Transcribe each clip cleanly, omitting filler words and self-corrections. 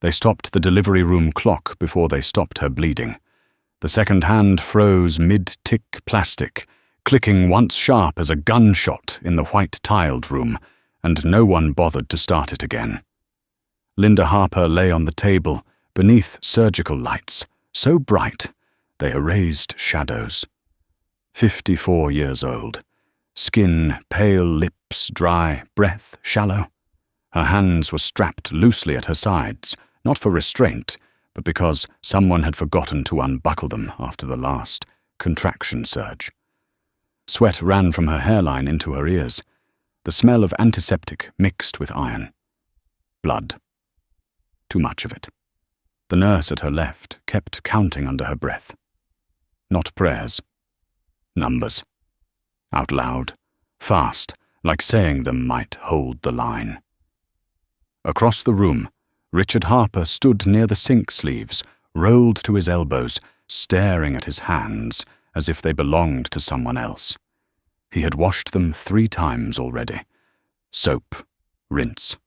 They stopped the delivery room clock before they stopped her bleeding. The second hand froze mid-tick plastic, clicking once sharp as a gunshot in the white-tiled room, and no one bothered to start it again. Linda Harper lay on the table, beneath surgical lights, so bright they erased shadows. 54 years old. Skin pale, lips dry, breath shallow. Her hands were strapped loosely at her sides, not for restraint, but because someone had forgotten to unbuckle them after the last contraction surge. Sweat ran from her hairline into her ears. The smell of antiseptic mixed with iron. Blood. Too much of it. The nurse at her left kept counting under her breath. Not prayers. Numbers. Out loud. Fast, like saying them might hold the line. Across the room, Richard Harper stood near the sink sleeves, rolled to his elbows, staring at his hands as if they belonged to someone else. He had washed them 3 times already. Soap, rinse,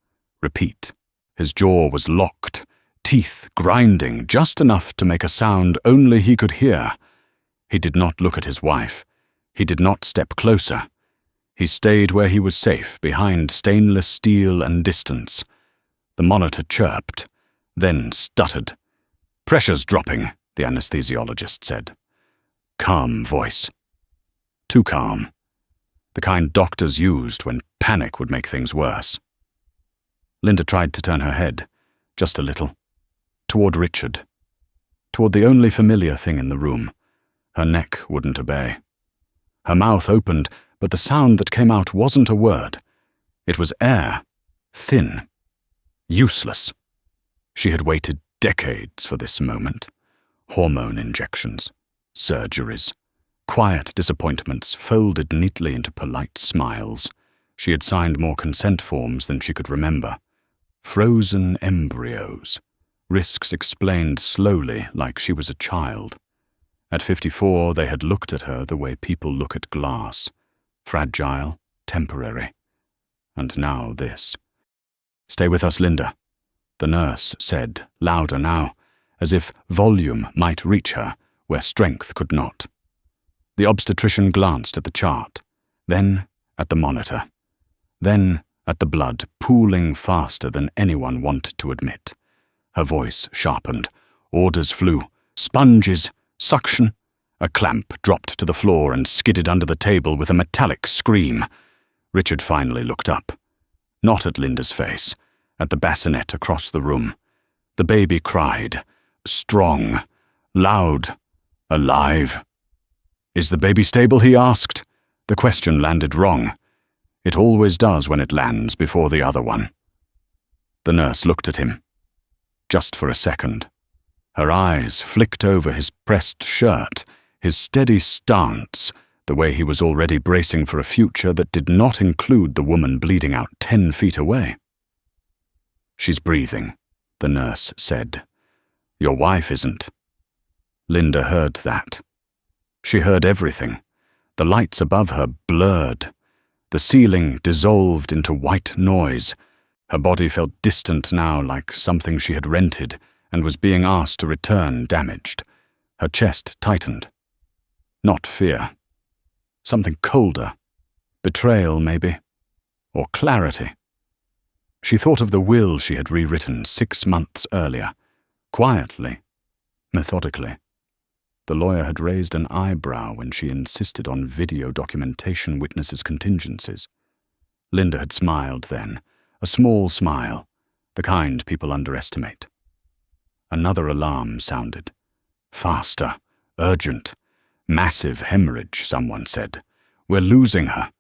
repeat. His jaw was locked, teeth grinding just enough to make a sound only he could hear. He did not look at his wife. He did not step closer. He stayed where he was safe, behind stainless steel and distance. The monitor chirped, then stuttered. "Pressure's dropping," the anesthesiologist said. Calm voice. Too calm. The kind doctors used when panic would make things worse. Linda tried to turn her head, just a little, toward Richard, toward the only familiar thing in the room. Her neck wouldn't obey. Her mouth opened, but the sound that came out wasn't a word. It was air, thin, useless. She had waited decades for this moment. Hormone injections, surgeries, quiet disappointments folded neatly into polite smiles. She had signed more consent forms than she could remember. Frozen embryos. Risks explained slowly, like she was a child. At 54, they had looked at her the way people look at glass. Fragile, temporary. And now this. "Stay with us, Linda," the nurse said, louder now, as if volume might reach her where strength could not. The obstetrician glanced at the chart, then at the monitor, then at the blood pooling faster than anyone wanted to admit. Her voice sharpened. Orders flew. Sponges! Suction! A clamp dropped to the floor and skidded under the table with a metallic scream. Richard finally looked up. Not at Linda's face, at the bassinet across the room. The baby cried. Strong. Loud. Alive. "Is the baby stable?" he asked. The question landed wrong. It always does when it lands before the other one. The nurse looked at him. Just for a second. Her eyes flicked over his pressed shirt, his steady stance, the way he was already bracing for a future that did not include the woman bleeding out 10 feet away. "She's breathing," the nurse said. "Your wife isn't." Linda heard that. She heard everything. The lights above her blurred. The ceiling dissolved into white noise. Her body felt distant now, like something she had rented and was being asked to return damaged. Her chest tightened. Not fear. Something colder. Betrayal, maybe. Or clarity. She thought of the will she had rewritten 6 months earlier. Quietly. Methodically. The lawyer had raised an eyebrow when she insisted on video documentation witnesses' contingencies. Linda had smiled then, a small smile, the kind people underestimate. Another alarm sounded. Faster, urgent, massive hemorrhage, someone said. "We're losing her."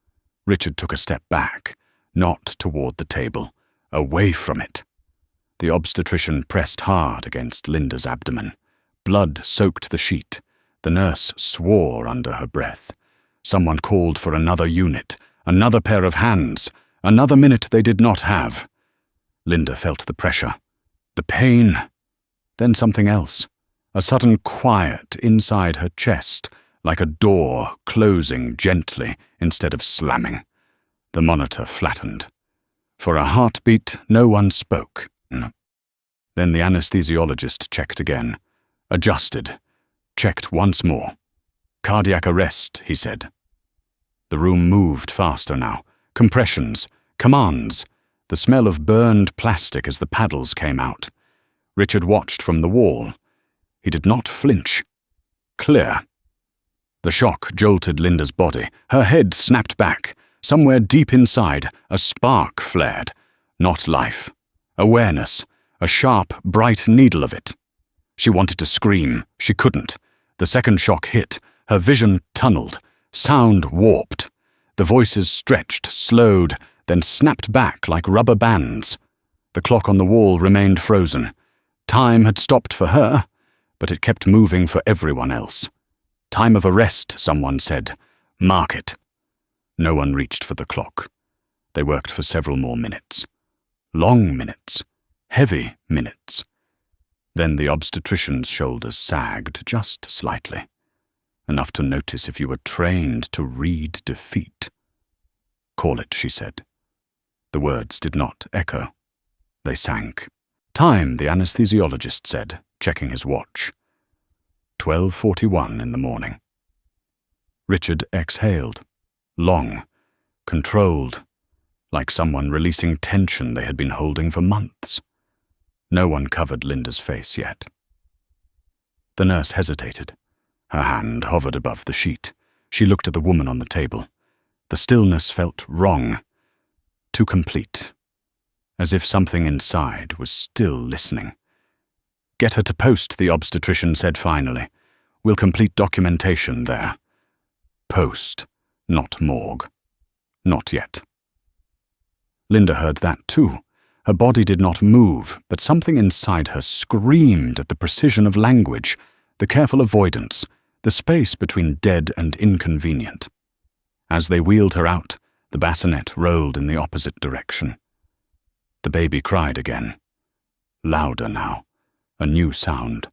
Richard took a step back, not toward the table, away from it. The obstetrician pressed hard against Linda's abdomen. Blood soaked the sheet. The nurse swore under her breath. Someone called for another unit, another pair of hands, another minute they did not have. Linda felt the pressure, the pain, then something else, a sudden quiet inside her chest, like a door closing gently instead of slamming. The monitor flattened. For a heartbeat, no one spoke. Then the anesthesiologist checked again, adjusted, checked once more. Cardiac arrest, he said. The room moved faster now. Compressions, commands, the smell of burned plastic as the paddles came out. Richard watched from the wall. He did not flinch. Clear. The shock jolted Linda's body. Her head snapped back. Somewhere deep inside, a spark flared. Not life. Awareness. A sharp, bright needle of it. She wanted to scream. She couldn't. The second shock hit. Her vision tunneled. Sound warped. The voices stretched, slowed, then snapped back like rubber bands. The clock on the wall remained frozen. Time had stopped for her, but it kept moving for everyone else. Time of arrest, someone said. Mark it. No one reached for the clock. They worked for several more minutes. Long minutes. Heavy minutes. Then the obstetrician's shoulders sagged just slightly. Enough to notice if you were trained to read defeat. Call it, she said. The words did not echo. They sank. Time, the anesthesiologist said, checking his watch. 12:41 in the morning. Richard exhaled. Long. Controlled. Like someone releasing tension they had been holding for months. No one covered Linda's face yet. The nurse hesitated. Her hand hovered above the sheet. She looked at the woman on the table. The stillness felt wrong. Too complete. As if something inside was still listening. Get her to post, the obstetrician said finally. We'll complete documentation there. Post, not morgue. Not yet. Linda heard that too. Her body did not move, but something inside her screamed at the precision of language, the careful avoidance, the space between dead and inconvenient. As they wheeled her out, the bassinet rolled in the opposite direction. The baby cried again. Louder now. A new sound.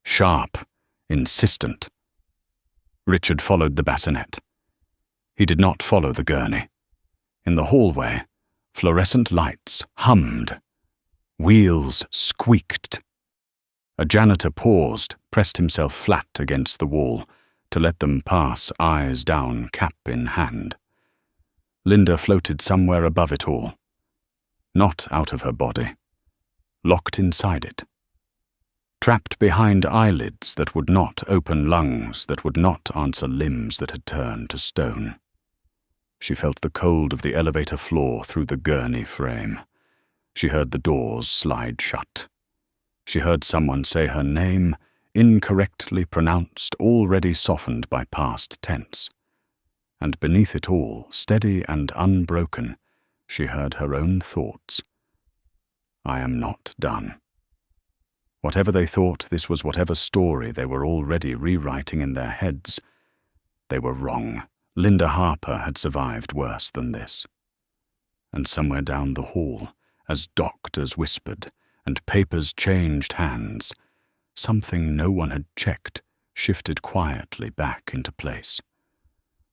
Sharp. Insistent. Richard followed the bassinet. He did not follow the gurney. In the hallway, fluorescent lights hummed. Wheels squeaked. A janitor paused, pressed himself flat against the wall, to let them pass, eyes down, cap in hand. Linda floated somewhere above it all. Not out of her body. Locked inside it. Trapped behind eyelids that would not open lungs, that would not answer limbs that had turned to stone. She felt the cold of the elevator floor through the gurney frame. She heard the doors slide shut. She heard someone say her name, incorrectly pronounced, already softened by past tense. And beneath it all, steady and unbroken, she heard her own thoughts. I am not done. Whatever they thought, this was whatever story they were already rewriting in their heads. They were wrong. Linda Harper had survived worse than this. And somewhere down the hall, as doctors whispered and papers changed hands, something no one had checked shifted quietly back into place.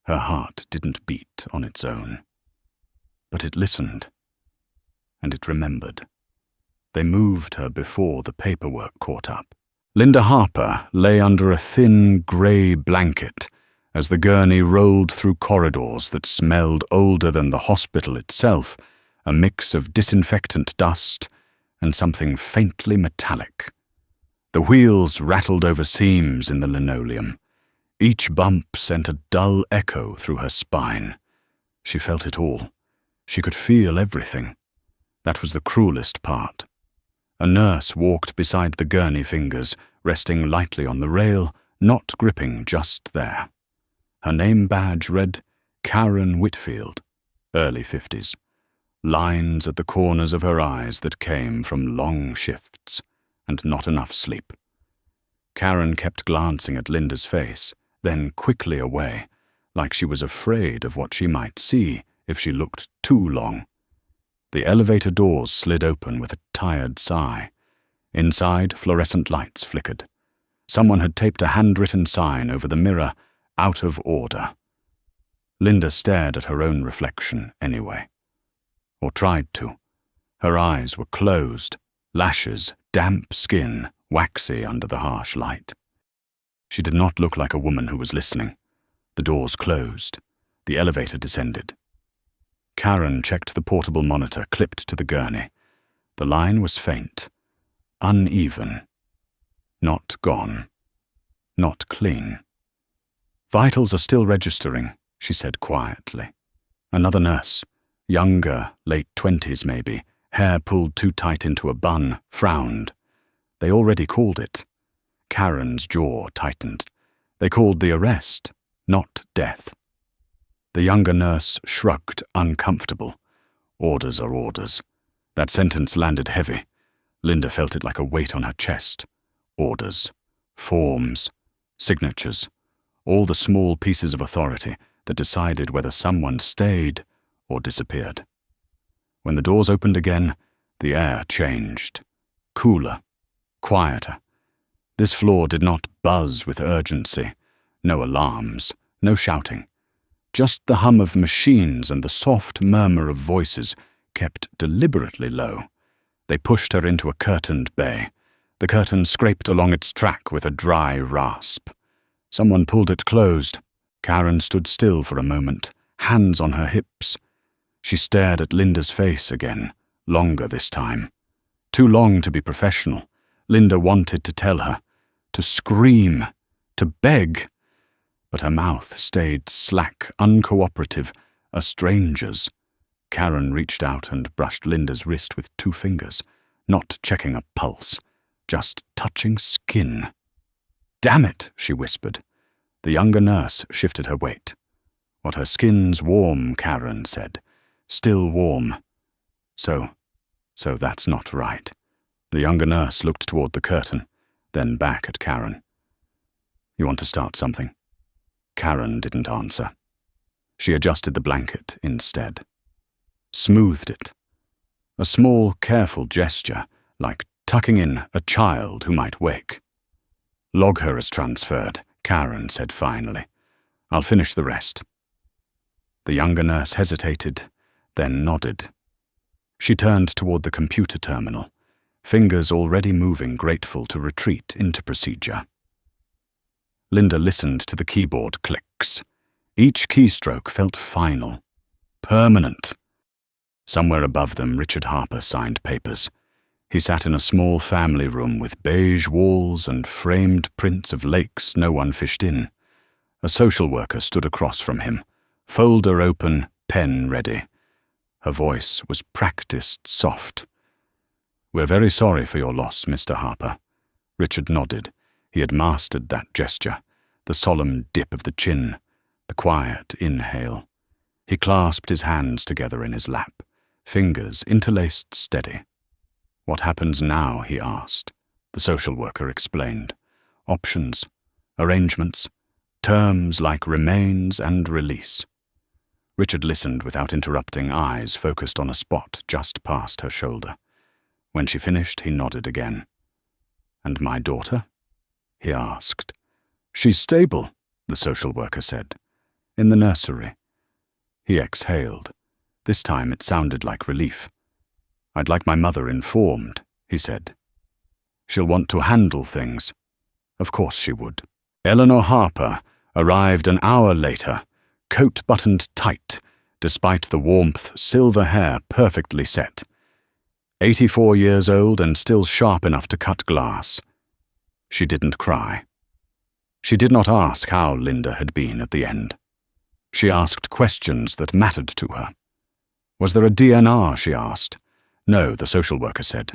Her heart didn't beat on its own. But it listened, and it remembered. They moved her before the paperwork caught up. Linda Harper lay under a thin, grey blanket as the gurney rolled through corridors that smelled older than the hospital itself, a mix of disinfectant dust and something faintly metallic. The wheels rattled over seams in the linoleum. Each bump sent a dull echo through her spine. She felt it all. She could feel everything. That was the cruelest part. A nurse walked beside the gurney fingers, resting lightly on the rail, not gripping just there. Her name badge read Karen Whitfield, early 50s. Lines at the corners of her eyes that came from long shifts and not enough sleep. Karen kept glancing at Linda's face, then quickly away, like she was afraid of what she might see if she looked too long. The elevator doors slid open with a tired sigh. Inside, fluorescent lights flickered. Someone had taped a handwritten sign over the mirror, out of order. Linda stared at her own reflection anyway. Or tried to. Her eyes were closed, lashes damp skin, waxy under the harsh light. She did not look like a woman who was listening. The doors closed. The elevator descended. Karen checked the portable monitor clipped to the gurney. The line was faint, uneven. Not gone. Not clean. "Vitals are still registering," she said quietly. Another nurse, younger, late 20s maybe, hair pulled too tight into a bun, frowned. They already called it. Karen's jaw tightened. They called the arrest, not death. The younger nurse shrugged, uncomfortable. Orders are orders. That sentence landed heavy. Linda felt it like a weight on her chest. Orders, forms, signatures, all the small pieces of authority that decided whether someone stayed or disappeared. When the doors opened again, the air changed. Cooler, quieter. This floor did not buzz with urgency. No alarms, no shouting. Just the hum of machines and the soft murmur of voices kept deliberately low. They pushed her into a curtained bay. The curtain scraped along its track with a dry rasp. Someone pulled it closed. Karen stood still for a moment, hands on her hips. She stared at Linda's face again, longer this time. Too long to be professional. Linda wanted to tell her, to scream, to beg. But her mouth stayed slack, uncooperative, a stranger's. Karen reached out and brushed Linda's wrist with 2 fingers, not checking a pulse, just touching skin. "Damn it," she whispered. The younger nurse shifted her weight. "What her skin's warm," Karen said. "Still warm. So that's not right." The younger nurse looked toward the curtain, then back at Karen. "You want to start something?" Karen didn't answer. She adjusted the blanket instead. Smoothed it. A small, careful gesture, like tucking in a child who might wake. "Log her as transferred," Karen said finally. "I'll finish the rest." The younger nurse hesitated, then nodded. She turned toward the computer terminal, fingers already moving, grateful to retreat into procedure. Linda listened to the keyboard clicks. Each keystroke felt final, permanent. Somewhere above them, Richard Harper signed papers. He sat in a small family room with beige walls and framed prints of lakes no one fished in. A social worker stood across from him, folder open, pen ready. Her voice was practiced soft. "We're very sorry for your loss, Mr. Harper." Richard nodded. He had mastered that gesture, the solemn dip of the chin, the quiet inhale. He clasped his hands together in his lap, fingers interlaced steady. "What happens now?" he asked. The social worker explained. Options, arrangements, terms like remains and release. Richard listened without interrupting, eyes focused on a spot just past her shoulder. When she finished, he nodded again. "And my daughter?" he asked. "She's stable," the social worker said. "In the nursery." He exhaled. This time it sounded like relief. "I'd like my mother informed," he said. "She'll want to handle things." Of course she would. Eleanor Harper arrived an hour later, coat buttoned tight, despite the warmth, silver hair perfectly set. 84 years old and still sharp enough to cut glass. She didn't cry. She did not ask how Linda had been at the end. She asked questions that mattered to her. Was there a DNR, she asked. No, the social worker said.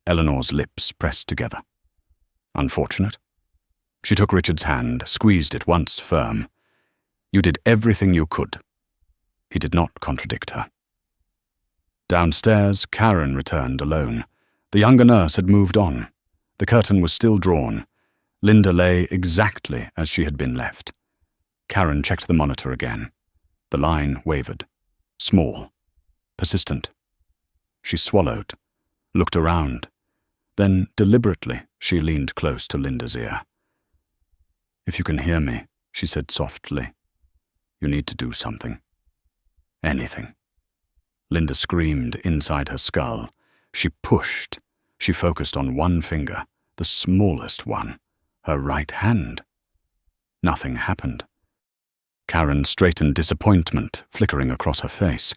Eleanor's lips pressed together. Unfortunate. She took Richard's hand, squeezed it once firm. You did everything you could. He did not contradict her. Downstairs, Karen returned alone. The younger nurse had moved on. The curtain was still drawn. Linda lay exactly as she had been left. Karen checked the monitor again. The line wavered. Small. Persistent. She swallowed, looked around. Then, deliberately, she leaned close to Linda's ear. If you can hear me, she said softly, you need to do something. Anything. Linda screamed inside her skull. She pushed. She focused on one finger, the smallest one, her right hand. Nothing happened. Karen straightened, disappointment flickering across her face.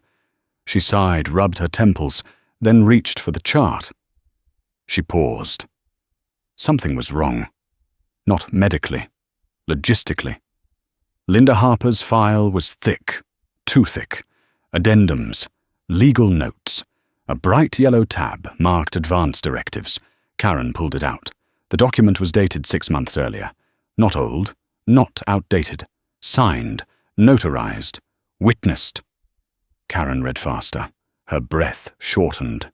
She sighed, rubbed her temples, then reached for the chart. She paused. Something was wrong. Not medically, logistically. Linda Harper's file was thick, too thick. Addendums, legal notes, a bright yellow tab marked Advance Directives. Karen pulled it out. The document was dated 6 months earlier. Not old, not outdated. Signed, notarized, witnessed. Karen read faster. Her breath shortened.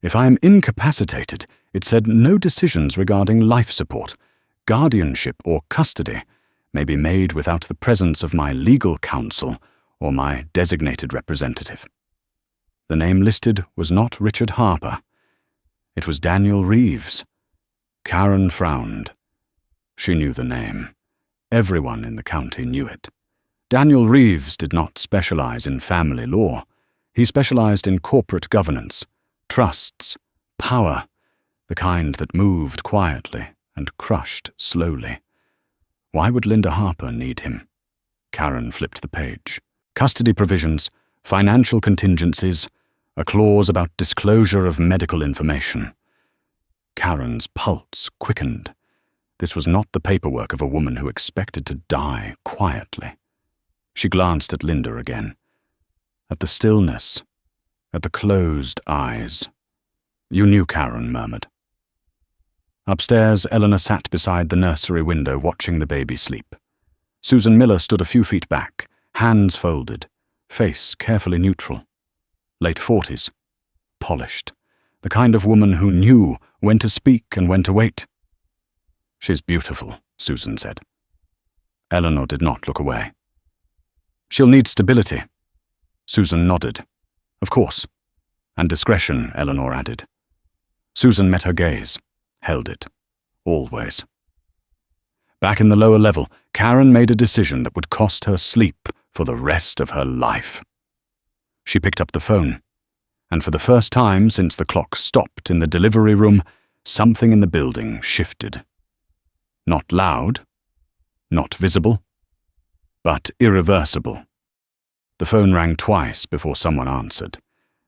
If I am incapacitated, it said no decisions regarding life support, guardianship or custody may be made without the presence of my legal counsel or my designated representative. The name listed was not Richard Harper. It was Daniel Reeves. Karen frowned. She knew the name. Everyone in the county knew it. Daniel Reeves did not specialize in family law. He specialized in corporate governance, trusts, power, the kind that moved quietly and crushed slowly. Why would Linda Harper need him? Karen flipped the page. Custody provisions, financial contingencies, a clause about disclosure of medical information. Karen's pulse quickened. This was not the paperwork of a woman who expected to die quietly. She glanced at Linda again, at the stillness, at the closed eyes. You knew, Karen murmured. Upstairs, Eleanor sat beside the nursery window watching the baby sleep. Susan Miller stood a few feet back, hands folded, face carefully neutral. Late 40s, polished, the kind of woman who knew when to speak and when to wait. She's beautiful, Susan said. Eleanor did not look away. She'll need stability. Susan nodded. Of course. And discretion, Eleanor added. Susan met her gaze, held it, always. Back in the lower level, Karen made a decision that would cost her sleep for the rest of her life. She picked up the phone, and for the first time since the clock stopped in the delivery room, something in the building shifted. Not loud, not visible, but irreversible. The phone rang twice before someone answered,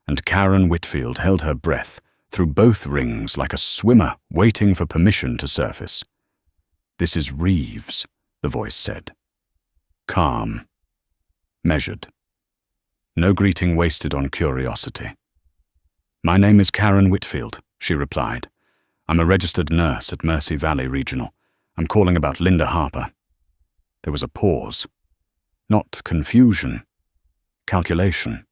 and Karen Whitfield held her breath through both rings like a swimmer waiting for permission to surface. "This is Reeves," the voice said. Calm. Measured. No greeting wasted on curiosity. "My name is Karen Whitfield," she replied. "I'm a registered nurse at Mercy Valley Regional. I'm calling about Linda Harper." There was a pause. Not confusion. Calculation.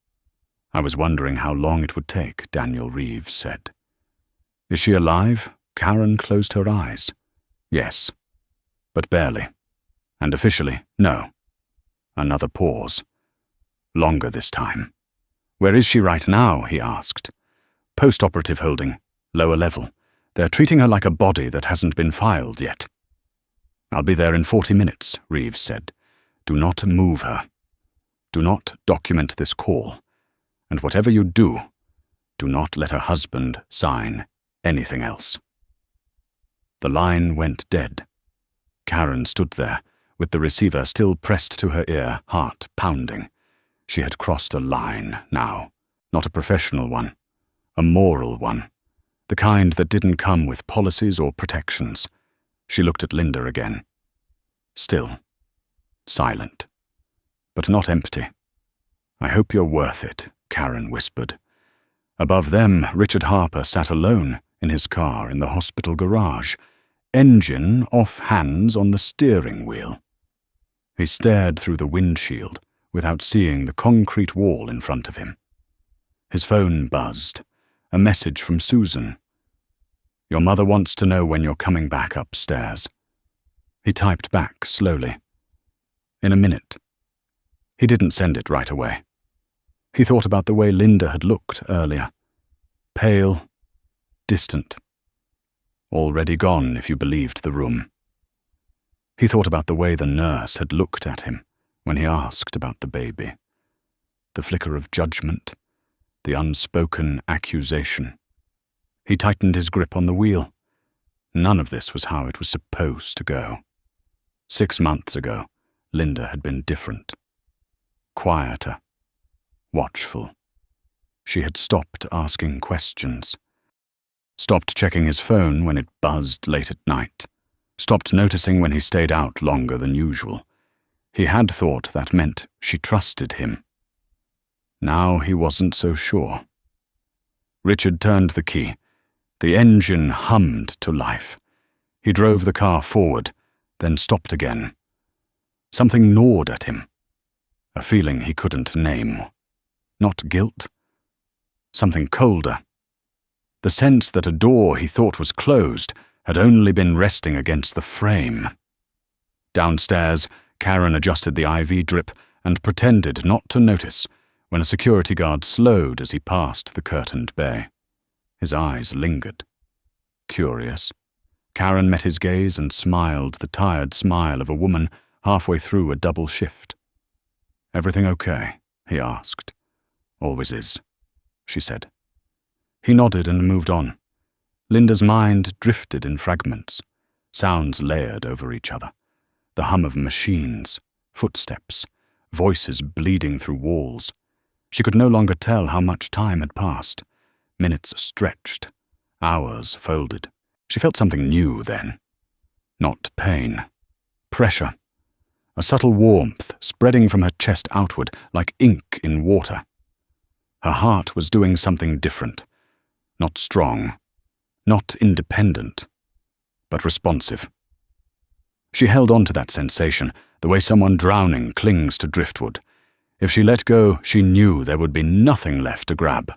"I was wondering how long it would take," Daniel Reeves said. "Is she alive?" Karen closed her eyes. "Yes, but barely. And officially, no." Another pause. Longer this time. "Where is she right now?" he asked. "Post-operative holding, lower level. They're treating her like a body that hasn't been filed yet." "I'll be there in 40 minutes, Reeves said. "Do not move her. Do not document this call. And whatever you do not let her husband sign anything else." The line went dead. Karen stood there, with the receiver still pressed to her ear, heart pounding. She had crossed a line now, not a professional one, a moral one, the kind that didn't come with policies or protections. She looked at Linda again. Still, silent, but not empty. "I hope you're worth it," Karen whispered. Above them, Richard Harper sat alone in his car in the hospital garage, engine off, hands on the steering wheel. He stared through the windshield without seeing the concrete wall in front of him. His phone buzzed, a message from Susan. "Your mother wants to know when you're coming back upstairs." He typed back slowly. "In a minute." He didn't send it right away. He thought about the way Linda had looked earlier. Pale, distant. Already gone, if you believed the room. He thought about the way the nurse had looked at him when he asked about the baby. The flicker of judgment, the unspoken accusation. He tightened his grip on the wheel. None of this was how it was supposed to go. 6 months ago, Linda had been different. Quieter. Watchful. She had stopped asking questions. Stopped checking his phone when it buzzed late at night. Stopped noticing when he stayed out longer than usual. He had thought that meant she trusted him. Now he wasn't so sure. Richard turned the key. The engine hummed to life. He drove the car forward, then stopped again. Something gnawed at him. A feeling he couldn't name. Not guilt. Something colder. The sense that a door he thought was closed had only been resting against the frame. Downstairs, Karen adjusted the IV drip and pretended not to notice when a security guard slowed as he passed the curtained bay. His eyes lingered. Curious. Karen met his gaze and smiled the tired smile of a woman halfway through a double shift. "Everything okay?" he asked. "Always is," she said. He nodded and moved on. Linda's mind drifted in fragments, sounds layered over each other. The hum of machines, footsteps, voices bleeding through walls. She could no longer tell how much time had passed. Minutes stretched, hours folded. She felt something new then. Not pain. Pressure. A subtle warmth spreading from her chest outward like ink in water. Her heart was doing something different. Not strong. Not independent. But responsive. She held on to that sensation, the way someone drowning clings to driftwood. If she let go, she knew there would be nothing left to grab.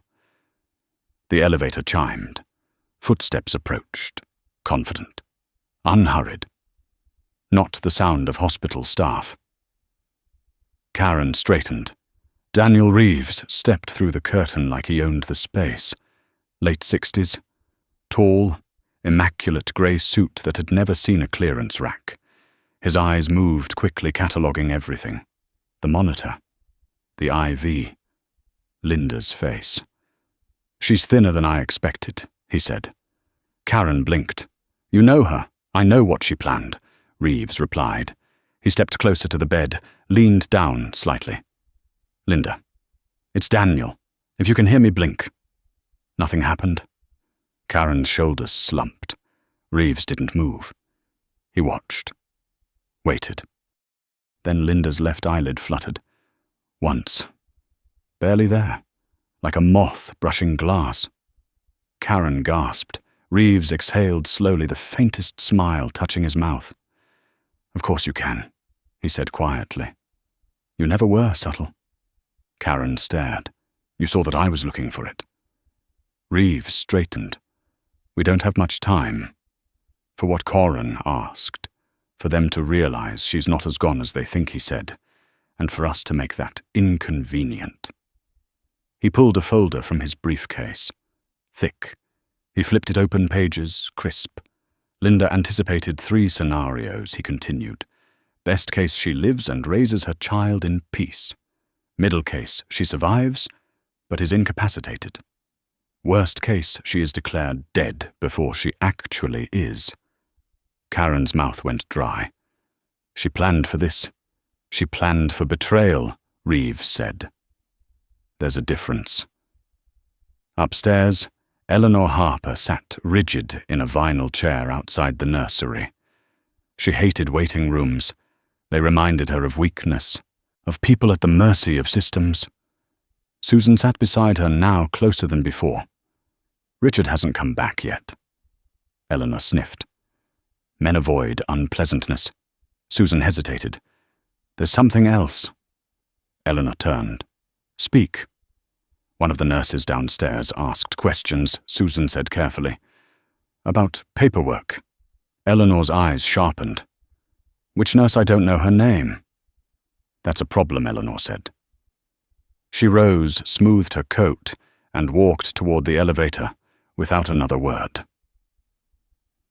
The elevator chimed. Footsteps approached, confident, unhurried. Not the sound of hospital staff. Karen straightened. Daniel Reeves stepped through the curtain like he owned the space. Late 60s. Tall, immaculate grey suit that had never seen a clearance rack. His eyes moved quickly, cataloguing everything. The monitor. The IV. Linda's face. "She's thinner than I expected," he said. Karen blinked. "You know her. I know what she planned," Reeves replied. He stepped closer to the bed, leaned down slightly. "Linda, it's Daniel. If you can hear me, blink." Nothing happened. Karen's shoulders slumped. Reeves didn't move. He watched. Waited. Then Linda's left eyelid fluttered. Once. Barely there. Like a moth brushing glass. Karen gasped. Reeves exhaled slowly, the faintest smile touching his mouth. "Of course you can," he said quietly. "You never were subtle." Karen stared. "You saw that I was looking for it." Reeves straightened. "We don't have much time." For what Corin asked. For them to realize she's not as gone as they think, he said. And for us to make that inconvenient. He pulled a folder from his briefcase. Thick. He flipped it open, pages, crisp. Linda anticipated 3 scenarios, he continued. Best case, she lives and raises her child in peace. Middle case, she survives, but is incapacitated. Worst case, she is declared dead before she actually is. Karen's mouth went dry. She planned for this. She planned for betrayal, Reeves said. There's a difference. Upstairs, Eleanor Harper sat rigid in a vinyl chair outside the nursery. She hated waiting rooms. They reminded her of weakness, of people at the mercy of systems. Susan sat beside her, now closer than before. Richard hasn't come back yet. Eleanor sniffed. Men avoid unpleasantness. Susan hesitated. There's something else. Eleanor turned. Speak. One of the nurses downstairs asked questions, Susan said carefully. About paperwork. Eleanor's eyes sharpened. Which nurse? I don't know her name. That's a problem, Eleanor said. She rose, smoothed her coat, and walked toward the elevator without another word.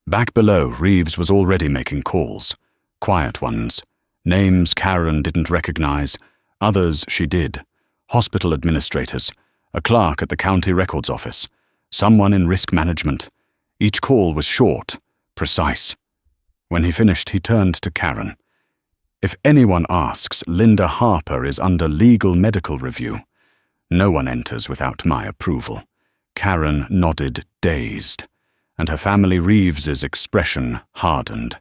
Back below, Reeves was already making calls. Quiet ones. Names Karen didn't recognize. Others she did. Hospital administrators. A clerk at the county records office. Someone in risk management. Each call was short, precise. When he finished, he turned to Karen. If anyone asks, Linda Harper is under legal medical review. No one enters without my approval. Karen nodded, dazed, and her family Reeves's expression hardened.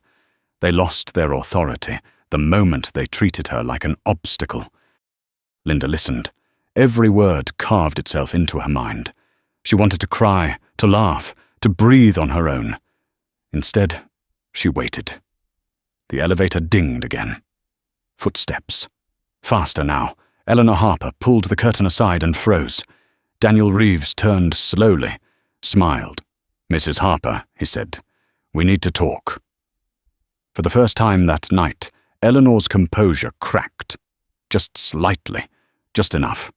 They lost their authority the moment they treated her like an obstacle. Linda listened. Every word carved itself into her mind. She wanted to cry, to laugh, to breathe on her own. Instead, she waited. The elevator dinged again. Footsteps. Faster now. Eleanor Harper pulled the curtain aside and froze. Daniel Reeves turned slowly, smiled. "Mrs. Harper," he said, "we need to talk." For the first time that night, Eleanor's composure cracked. Just slightly. Just enough.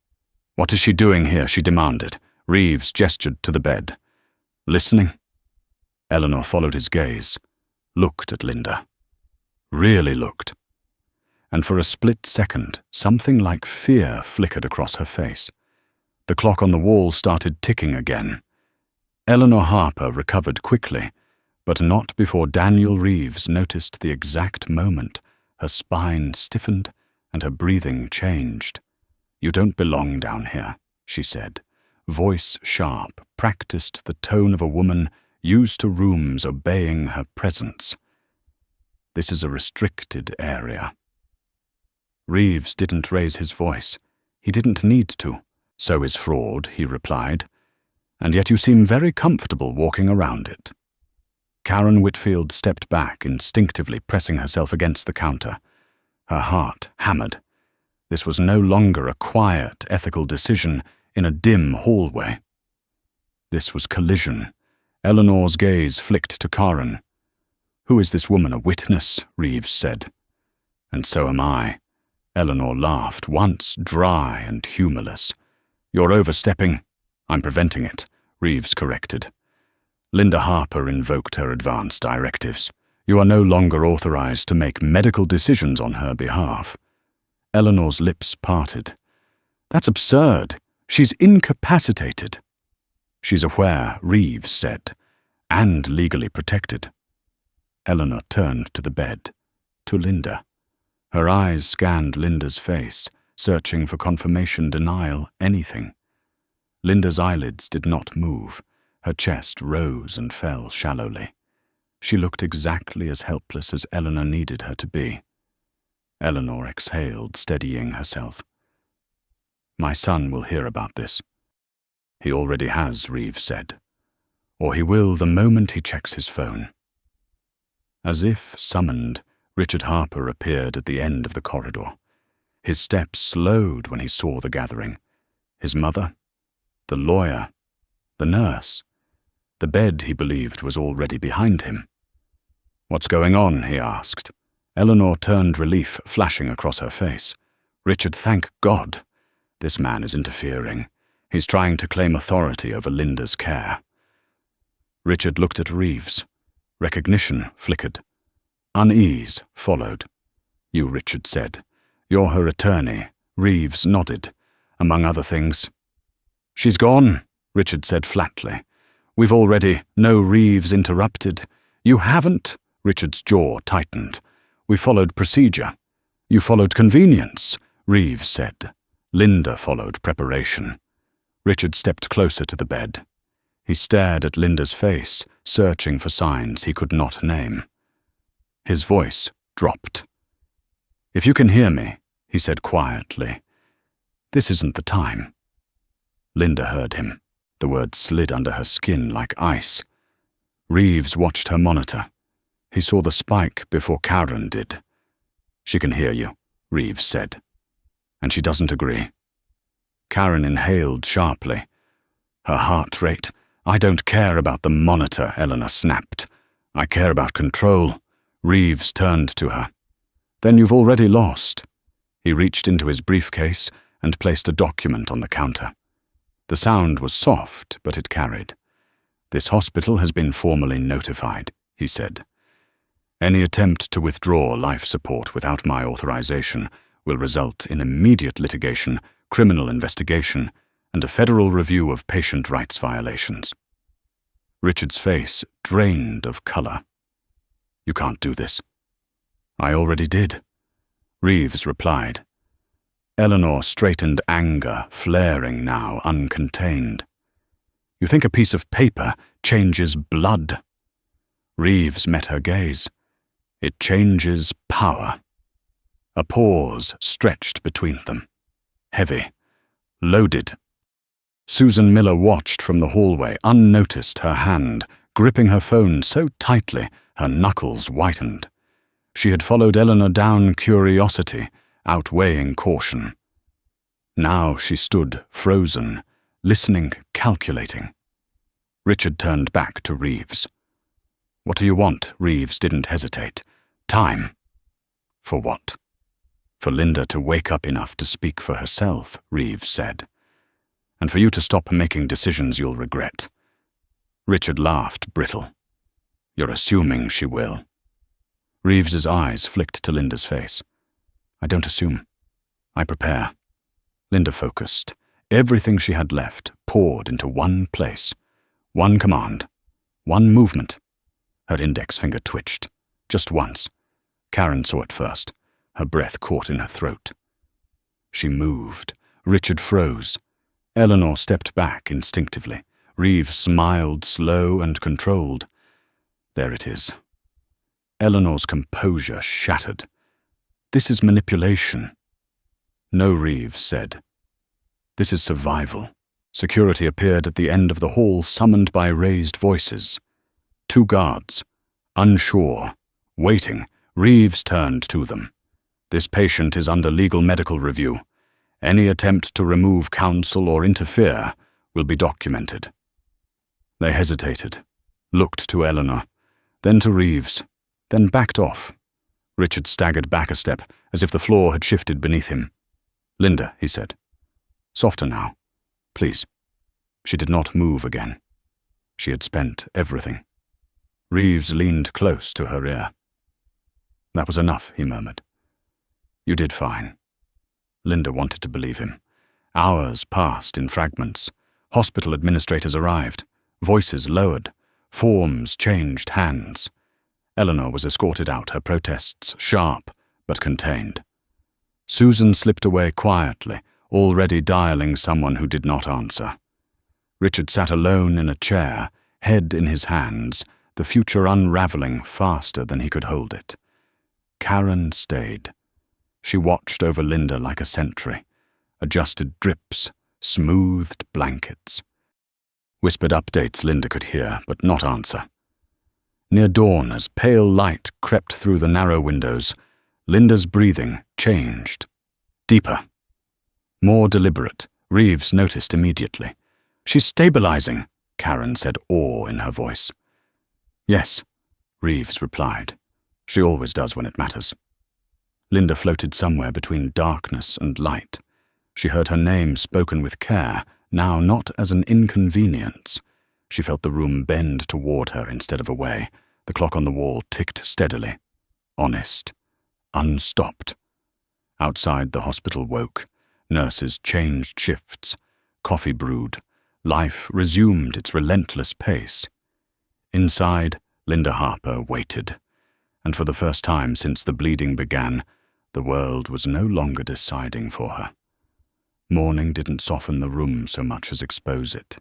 "What is she doing here?" she demanded. Reeves gestured to the bed. "Listening?" Eleanor followed his gaze, looked at Linda. Really looked. And for a split second, something like fear flickered across her face. The clock on the wall started ticking again. Eleanor Harper recovered quickly, but not before Daniel Reeves noticed the exact moment her spine stiffened and her breathing changed. "You don't belong down here," she said, voice sharp, practiced the tone of a woman used to rooms obeying her presence. "This is a restricted area." Reeves didn't raise his voice. He didn't need to. "So is fraud," he replied. "And yet you seem very comfortable walking around it." Karen Whitfield stepped back, instinctively pressing herself against the counter. Her heart hammered. This was no longer a quiet, ethical decision in a dim hallway. This was collision. Eleanor's gaze flicked to Karen. "Who is this woman, a witness?" Reeves said. "And so am I." Eleanor laughed, once dry and humorless. "You're overstepping." "I'm preventing it," Reeves corrected. Linda Harper invoked her advance directives. "You are no longer authorized to make medical decisions on her behalf." Eleanor's lips parted. "That's absurd. She's incapacitated." "She's aware," Reeves said, "and legally protected." Eleanor turned to the bed, to Linda. Her eyes scanned Linda's face, searching for confirmation, denial, anything. Linda's eyelids did not move. Her chest rose and fell shallowly. She looked exactly as helpless as Eleanor needed her to be. Eleanor exhaled, steadying herself. "My son will hear about this." "He already has," Reeves said. "Or he will the moment he checks his phone." As if summoned, Richard Harper appeared at the end of the corridor. His steps slowed when he saw the gathering. His mother, the lawyer, the nurse. The bed, he believed, was already behind him. "What's going on?" he asked. Eleanor turned, relief flashing across her face. "Richard, thank God. This man is interfering. He's trying to claim authority over Linda's care." Richard looked at Reeves. Recognition flickered. Unease followed. "You," Richard said. "You're her attorney." Reeves nodded. "Among other things." "She's gone," Richard said flatly. "We've already—" "No," Reeves interrupted. "You haven't." Richard's jaw tightened. "We followed procedure." "You followed convenience," Reeves said. Linda followed preparation. Richard stepped closer to the bed. He stared at Linda's face, searching for signs he could not name. His voice dropped. "If you can hear me," he said quietly, "this isn't the time." Linda heard him. The words slid under her skin like ice. Reeves watched her monitor. He saw the spike before Karen did. "She can hear you," Reeves said. "And she doesn't agree." Karen inhaled sharply. Her heart rate. "I don't care about the monitor," Eleanor snapped. "I care about control." Reeves turned to her. "Then you've already lost." He reached into his briefcase and placed a document on the counter. The sound was soft, but it carried. "This hospital has been formally notified," he said. "Any attempt to withdraw life support without my authorization will result in immediate litigation, criminal investigation, and a federal review of patient rights violations." Richard's face drained of color. "You can't do this." "I already did," Reeves replied. Eleanor straightened, anger flaring now, uncontained. "You think a piece of paper changes blood?" Reeves met her gaze. "It changes power." A pause stretched between them. Heavy. Loaded. Susan Miller watched from the hallway, unnoticed, her hand gripping her phone so tightly her knuckles whitened. She had followed Eleanor down curiosity, outweighing caution. Now she stood, frozen, listening, calculating. Richard turned back to Reeves. "What do you want?" Reeves didn't hesitate. "Time." "For what?" "For Linda to wake up enough to speak for herself," Reeves said. "And for you to stop making decisions you'll regret." Richard laughed, brittle. "You're assuming she will." Reeves's eyes flicked to Linda's face. "I don't assume. I prepare." Linda focused. Everything she had left poured into one place. One command. One movement. Her index finger twitched. Just once. Karen saw it first. Her breath caught in her throat. She moved. Richard froze. Eleanor stepped back instinctively. Reeves smiled, slow and controlled. There it is. Eleanor's composure shattered. "This is manipulation." "No," Reeves said. "This is survival." Security appeared at the end of the hall, summoned by raised voices. 2 guards. Unsure. Waiting. Reeves turned to them. "This patient is under legal medical review. Any attempt to remove counsel or interfere will be documented." They hesitated, looked to Eleanor, then to Reeves, then backed off. Richard staggered back a step, as if the floor had shifted beneath him. "Linda," he said. "Softer now. Please." She did not move again. She had spent everything. Reeves leaned close to her ear. "That was enough," he murmured. "You did fine." Linda wanted to believe him. Hours passed in fragments. Hospital administrators arrived. Voices lowered. Forms changed hands. Eleanor was escorted out, her protests sharp but contained. Susan slipped away quietly, already dialing someone who did not answer. Richard sat alone in a chair, head in his hands, the future unraveling faster than he could hold it. Karen stayed. She watched over Linda like a sentry, adjusted drips, smoothed blankets. Whispered updates Linda could hear, but not answer. Near dawn, as pale light crept through the narrow windows, Linda's breathing changed. Deeper. More deliberate, Reeves noticed immediately. "She's stabilizing," Karen said, awe in her voice. "Yes," Reeves replied. "She always does when it matters." Linda floated somewhere between darkness and light. She heard her name spoken with care, now not as an inconvenience. She felt the room bend toward her instead of away. The clock on the wall ticked steadily. Honest. Unstopped. Outside, the hospital woke. Nurses changed shifts. Coffee brewed. Life resumed its relentless pace. Inside, Linda Harper waited. And for the first time since the bleeding began, the world was no longer deciding for her. Morning didn't soften the room so much as expose it.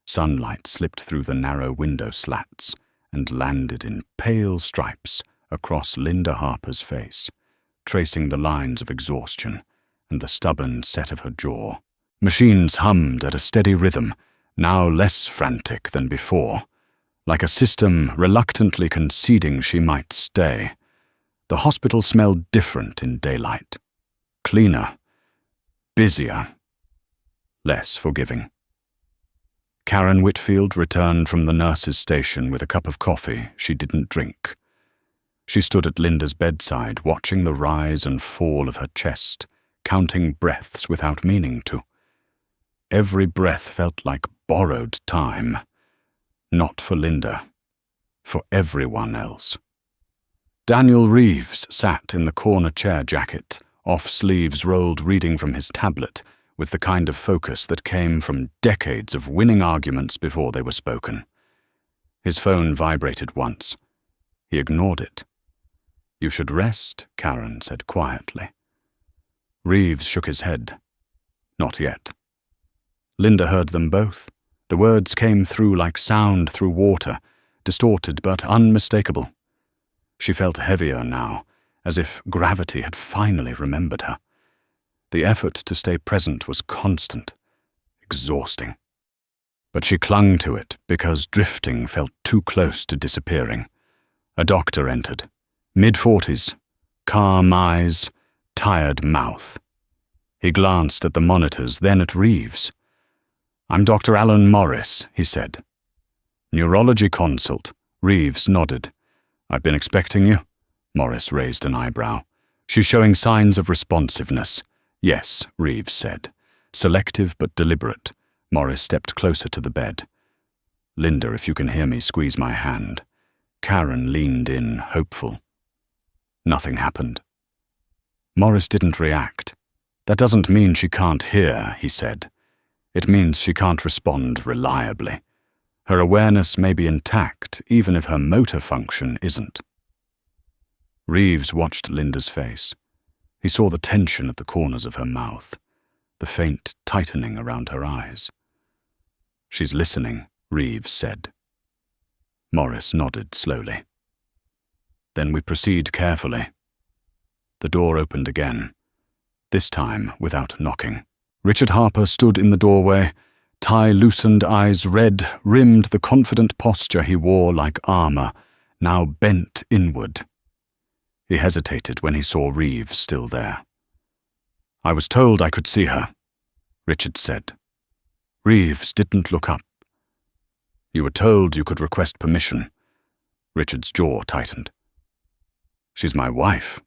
Sunlight slipped through the narrow window slats and landed in pale stripes across Linda Harper's face, tracing the lines of exhaustion and the stubborn set of her jaw. Machines hummed at a steady rhythm, now less frantic than before, like a system reluctantly conceding she might stay. The hospital smelled different in daylight. Cleaner. Busier. Less forgiving. Karen Whitfield returned from the nurse's station with a cup of coffee she didn't drink. She stood at Linda's bedside, watching the rise and fall of her chest, counting breaths without meaning to. Every breath felt like borrowed time. Not for Linda. For everyone else. Daniel Reeves sat in the corner chair jacket, off sleeves rolled, reading from his tablet, with the kind of focus that came from decades of winning arguments before they were spoken. His phone vibrated once. He ignored it. "You should rest," Karen said quietly. Reeves shook his head. Not yet. Linda heard them both. The words came through like sound through water, distorted but unmistakable. She felt heavier now, as if gravity had finally remembered her. The effort to stay present was constant, exhausting. But she clung to it because drifting felt too close to disappearing. A doctor entered. Mid-40s, calm eyes, tired mouth. He glanced at the monitors, then at Reeves. "I'm Dr. Alan Morris," he said. "Neurology consult." Reeves nodded. "I've been expecting you." Morris raised an eyebrow. "She's showing signs of responsiveness." "Yes," Reeves said. "Selective but deliberate." Morris stepped closer to the bed. "Linda, if you can hear me, squeeze my hand." Karen leaned in, hopeful. Nothing happened. Morris didn't react. "That doesn't mean she can't hear," he said. "It means she can't respond reliably. Her awareness may be intact, even if her motor function isn't." Reeves watched Linda's face. He saw the tension at the corners of her mouth, the faint tightening around her eyes. "She's listening," Reeves said. Morris nodded slowly. "Then we proceed carefully." The door opened again, this time without knocking. Richard Harper stood in the doorway, tie-loosened eyes red, rimmed the confident posture he wore like armor, now bent inward. He hesitated when he saw Reeves still there. "I was told I could see her," Richard said. Reeves didn't look up. "You were told you could request permission." Richard's jaw tightened. "She's my wife."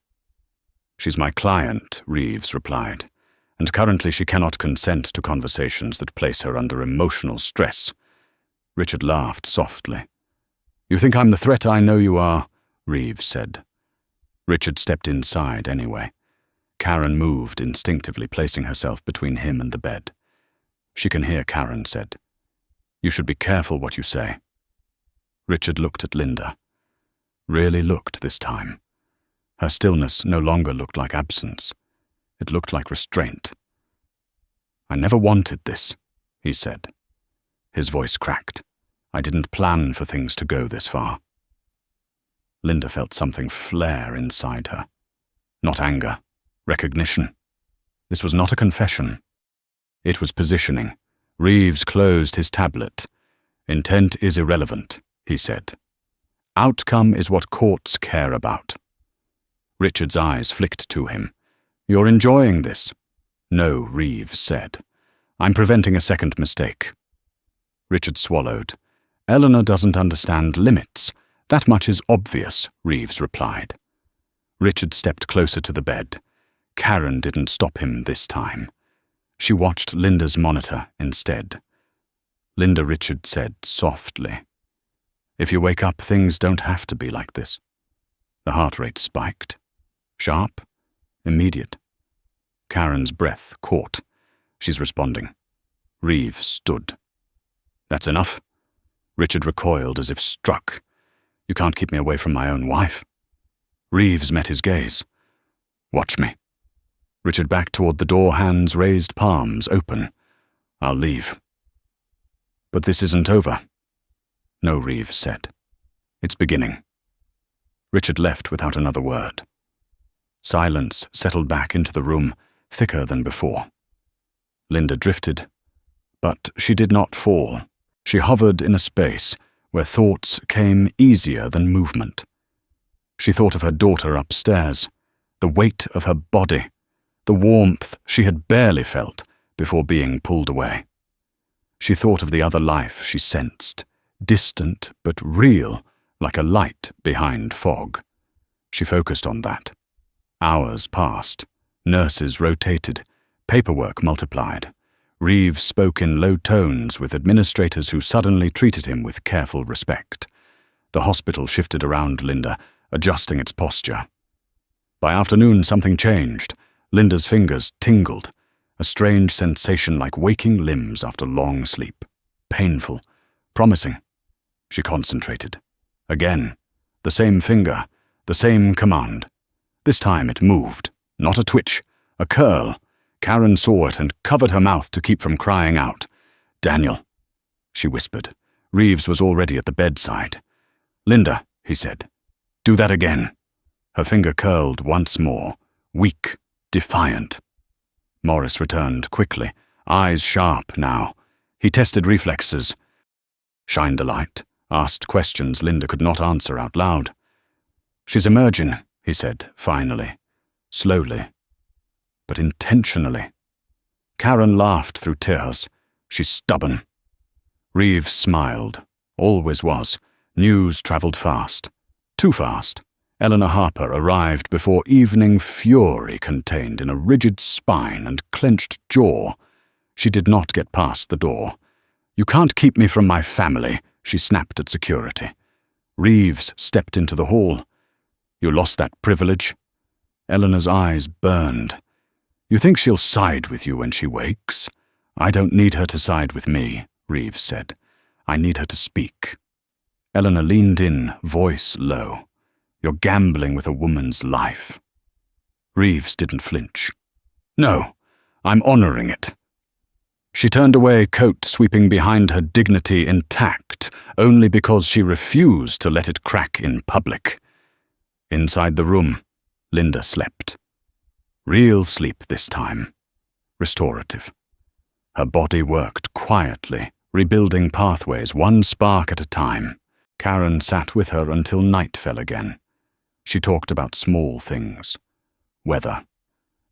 "She's my client," Reeves replied, "and currently she cannot consent to conversations that place her under emotional stress." Richard laughed softly. "You think I'm the threat I know you are," Reeves said. Richard stepped inside anyway. Karen moved instinctively, placing herself between him and the bed. "She can hear," Karen said. "You should be careful what you say." Richard looked at Linda. Really looked this time. Her stillness no longer looked like absence. It looked like restraint. "I never wanted this," he said. His voice cracked. "I didn't plan for things to go this far." Linda felt something flare inside her. Not anger, recognition. This was not a confession. It was positioning. Reeves closed his tablet. "Intent is irrelevant," he said. "Outcome is what courts care about." Richard's eyes flicked to him. "You're enjoying this?" "No," Reeves said. "I'm preventing a second mistake." Richard swallowed. "Eleanor doesn't understand limits. That much is obvious," Reeves replied. Richard stepped closer to the bed. Karen didn't stop him this time. She watched Linda's monitor instead. "Linda," Richard said softly. "If you wake up, things don't have to be like this." The heart rate spiked. Sharp, immediate. Karen's breath caught. "She's responding." Reeves stood. "That's enough." Richard recoiled as if struck. "You can't keep me away from my own wife." Reeves met his gaze. "Watch me." Richard backed toward the door, hands raised, palms open. "I'll leave." "But this isn't over." "No," Reeves said. "It's beginning." Richard left without another word. Silence settled back into the room, thicker than before. Linda drifted, but she did not fall. She hovered in a space where thoughts came easier than movement. She thought of her daughter upstairs, the weight of her body, the warmth she had barely felt before being pulled away. She thought of the other life she sensed, distant but real, like a light behind fog. She focused on that. Hours passed. Nurses rotated. Paperwork multiplied. Reeves spoke in low tones with administrators who suddenly treated him with careful respect. The hospital shifted around Linda, adjusting its posture. By afternoon, something changed. Linda's fingers tingled, a strange sensation like waking limbs after long sleep. Painful, promising. She concentrated. Again, the same finger, the same command. This time it moved, not a twitch, a curl. Karen saw it and covered her mouth to keep from crying out. "Daniel," she whispered. Reeves was already at the bedside. "Linda," he said. "Do that again." Her finger curled once more, weak, defiant. Morris returned quickly, eyes sharp now. He tested reflexes, shined a light, asked questions Linda could not answer out loud. "She's emerging," he said, finally, slowly, but intentionally. Karen laughed through tears. "She's stubborn." Reeves smiled. Always was. News travelled fast. Too fast. Eleanor Harper arrived before evening fury contained in a rigid spine and clenched jaw. She did not get past the door. "You can't keep me from my family," she snapped at security. Reeves stepped into the hall. "You lost that privilege?" Eleanor's eyes burned. "You think she'll side with you when she wakes?" "I don't need her to side with me," Reeves said. "I need her to speak." Eleanor leaned in, voice low. "You're gambling with a woman's life." Reeves didn't flinch. "No, I'm honoring it." She turned away, coat sweeping behind her, dignity intact, only because she refused to let it crack in public. Inside the room, Linda slept. Real sleep this time. Restorative. Her body worked quietly, rebuilding pathways one spark at a time. Karen sat with her until night fell again. She talked about small things. Weather.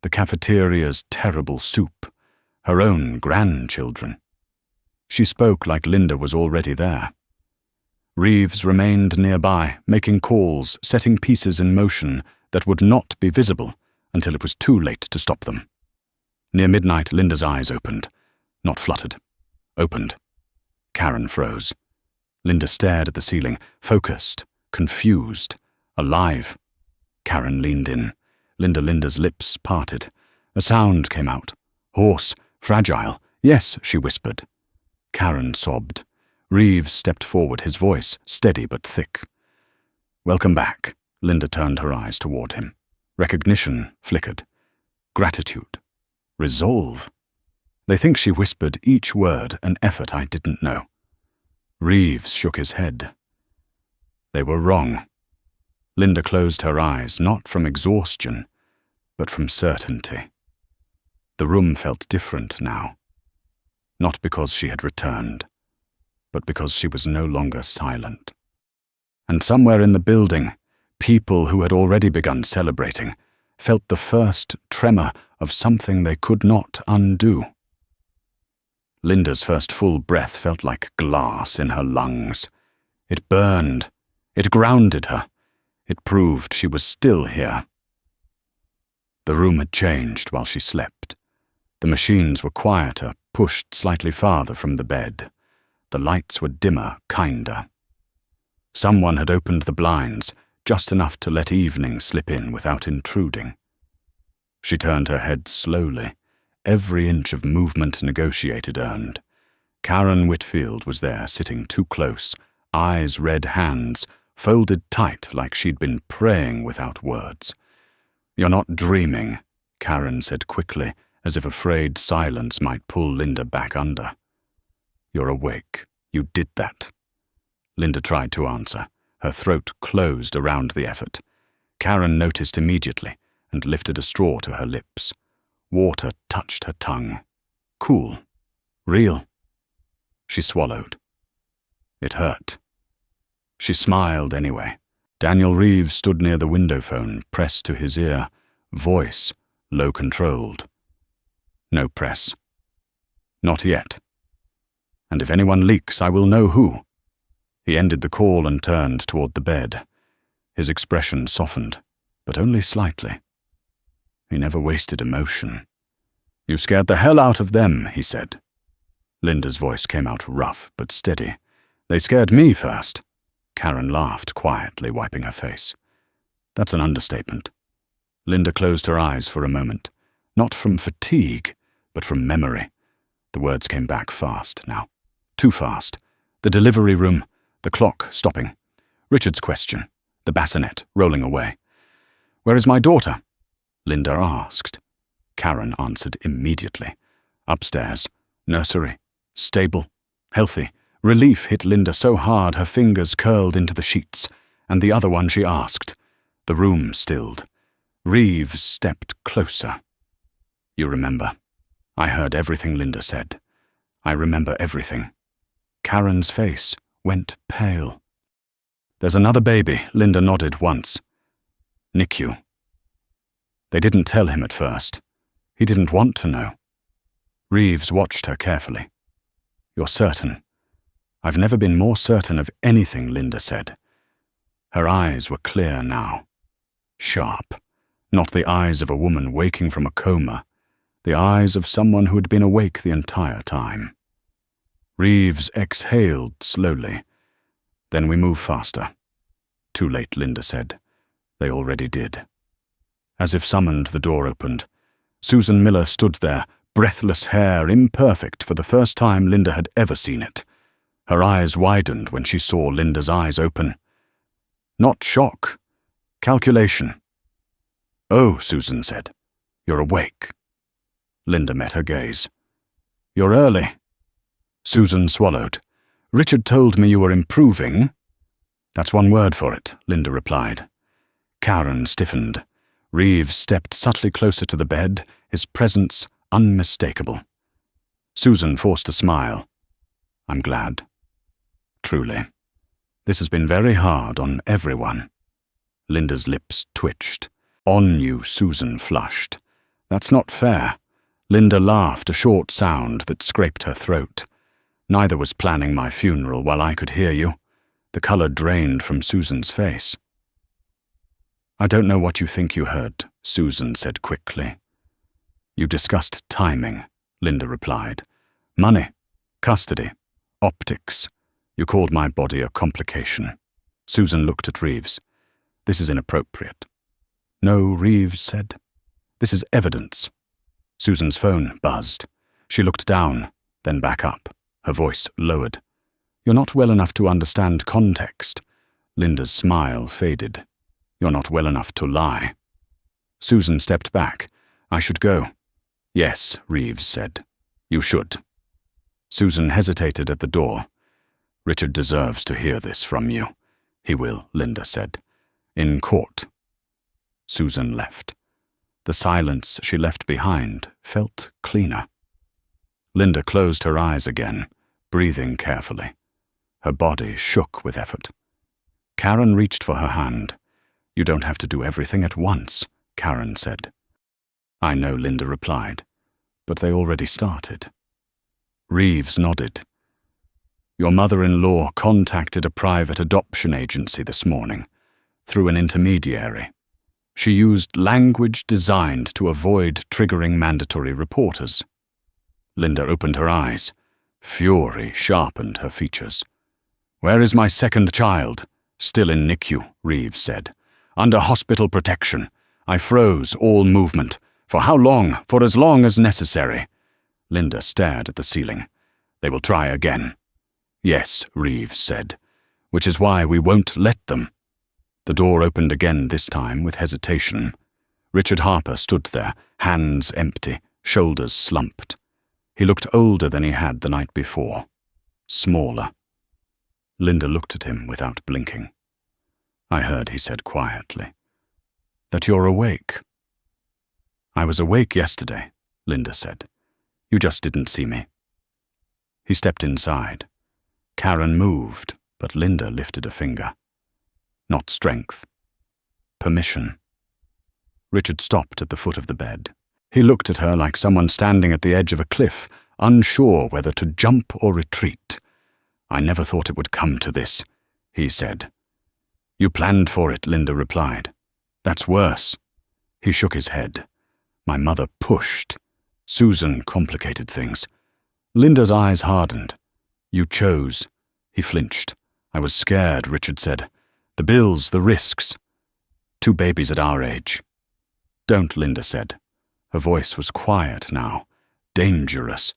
The cafeteria's terrible soup. Her own grandchildren. She spoke like Linda was already there. Reeves remained nearby, making calls, setting pieces in motion that would not be visible until it was too late to stop them. Near midnight, Linda's eyes opened. Not fluttered. Opened. Karen froze. Linda stared at the ceiling, focused, confused, alive. Karen leaned in. Linda's lips parted. A sound came out. Hoarse, fragile. "Yes," she whispered. Karen sobbed. Reeves stepped forward, his voice steady but thick. "Welcome back." Linda turned her eyes toward him. Recognition flickered. Gratitude. Resolve. They think she whispered each word an effort I didn't know. Reeves shook his head. They were wrong. Linda closed her eyes, not from exhaustion, but from certainty. The room felt different now. Not because she had returned, but because she was no longer silent. And somewhere in the building, people who had already begun celebrating felt the first tremor of something they could not undo. Linda's first full breath felt like glass in her lungs. It burned. It grounded her. It proved she was still here. The room had changed while she slept. The machines were quieter, pushed slightly farther from the bed. The lights were dimmer, kinder. Someone had opened the blinds, just enough to let evening slip in without intruding. She turned her head slowly, every inch of movement negotiated earned. Karen Whitfield was there, sitting too close, eyes red, hands folded tight like she'd been praying without words. "You're not dreaming," Karen said quickly, as if afraid silence might pull Linda back under. "You're awake. You did that." Linda tried to answer. Her throat closed around the effort. Karen noticed immediately and lifted a straw to her lips. Water touched her tongue. Cool. Real. She swallowed. It hurt. She smiled anyway. Daniel Reeves stood near the window phone, pressed to his ear, voice low-controlled. "No press. Not yet. And if anyone leaks, I will know who." He ended the call and turned toward the bed. His expression softened, but only slightly. He never wasted emotion. "You scared the hell out of them," he said. Linda's voice came out rough but steady. "They scared me first." Karen laughed quietly, wiping her face. "That's an understatement." Linda closed her eyes for a moment, not from fatigue, but from memory. The words came back fast now. Too fast. The delivery room, The clock stopping. Richard's question, the bassinet rolling away. "Where is my daughter?" Linda asked. Karen answered immediately. Upstairs, nursery, stable, healthy. Relief hit Linda so hard her fingers curled into the sheets. And the other one she asked. The room stilled. Reeves stepped closer. "You remember. I heard everything Linda said. I remember everything." Karen's face went pale. "There's another baby," Linda nodded once. "NICU." They didn't tell him at first. He didn't want to know. Reeves watched her carefully. "You're certain?" "I've never been more certain of anything," Linda said. Her eyes were clear now. Sharp. Not the eyes of a woman waking from a coma. The eyes of someone who had been awake the entire time. Reeves exhaled slowly. "Then we move faster." "Too late," Linda said. They already did. As if summoned, the door opened. Susan Miller stood there, breathless hair imperfect for the first time Linda had ever seen it. Her eyes widened when she saw Linda's eyes open. Not shock. Calculation. "Oh," Susan said. "You're awake." Linda met her gaze. "You're early." Susan swallowed. "Richard told me you were improving." "That's one word for it," Linda replied. Karen stiffened. Reeves stepped subtly closer to the bed, his presence unmistakable. Susan forced a smile. "I'm glad. Truly. This has been very hard on everyone." Linda's lips twitched. "On you," Susan flushed. "That's not fair." Linda laughed, a short sound that scraped her throat. "Neither was planning my funeral while I could hear you." The color drained from Susan's face. "I don't know what you think you heard," Susan said quickly. "You discussed timing," Linda replied. "Money, custody, optics. You called my body a complication." Susan looked at Reeves. "This is inappropriate." "No," Reeves said. "This is evidence." Susan's phone buzzed. She looked down, then back up, her voice lowered. "You're not well enough to understand context." Linda's smile faded. "You're not well enough to lie." Susan stepped back. "I should go." "Yes," Reeves said. "You should." Susan hesitated at the door. "Richard deserves to hear this from you." "He will," Linda said. "In court." Susan left. The silence she left behind felt cleaner. Linda closed her eyes again, breathing carefully. Her body shook with effort. Karen reached for her hand. "You don't have to do everything at once," Karen said. "I know," Linda replied, "but they already started." Reeves nodded. "Your mother-in-law contacted a private adoption agency this morning, through an intermediary. She used language designed to avoid triggering mandatory reporters." Linda opened her eyes. Fury sharpened her features. "Where is my second child?" "Still in NICU," Reeves said. "Under hospital protection. I froze all movement. For how long? For as long as necessary." Linda stared at the ceiling. "They will try again." "Yes," Reeves said. "Which is why we won't let them." The door opened again, this time with hesitation. Richard Harper stood there, hands empty, shoulders slumped. He looked older than he had the night before. Smaller. Linda looked at him without blinking. "I heard," he said quietly, "that you're awake." "I was awake yesterday," Linda said. "You just didn't see me." He stepped inside. Karen moved, but Linda lifted a finger. Not strength. Permission. Richard stopped at the foot of the bed. He looked at her like someone standing at the edge of a cliff, unsure whether to jump or retreat. "I never thought it would come to this," he said. "You planned for it," Linda replied. "That's worse." He shook his head. "My mother pushed. Susan complicated things." Linda's eyes hardened. "You chose." He flinched. "I was scared," Richard said. "The bills, the risks. 2 babies at our age." "Don't," Linda said. Her voice was quiet now. "Dangerous.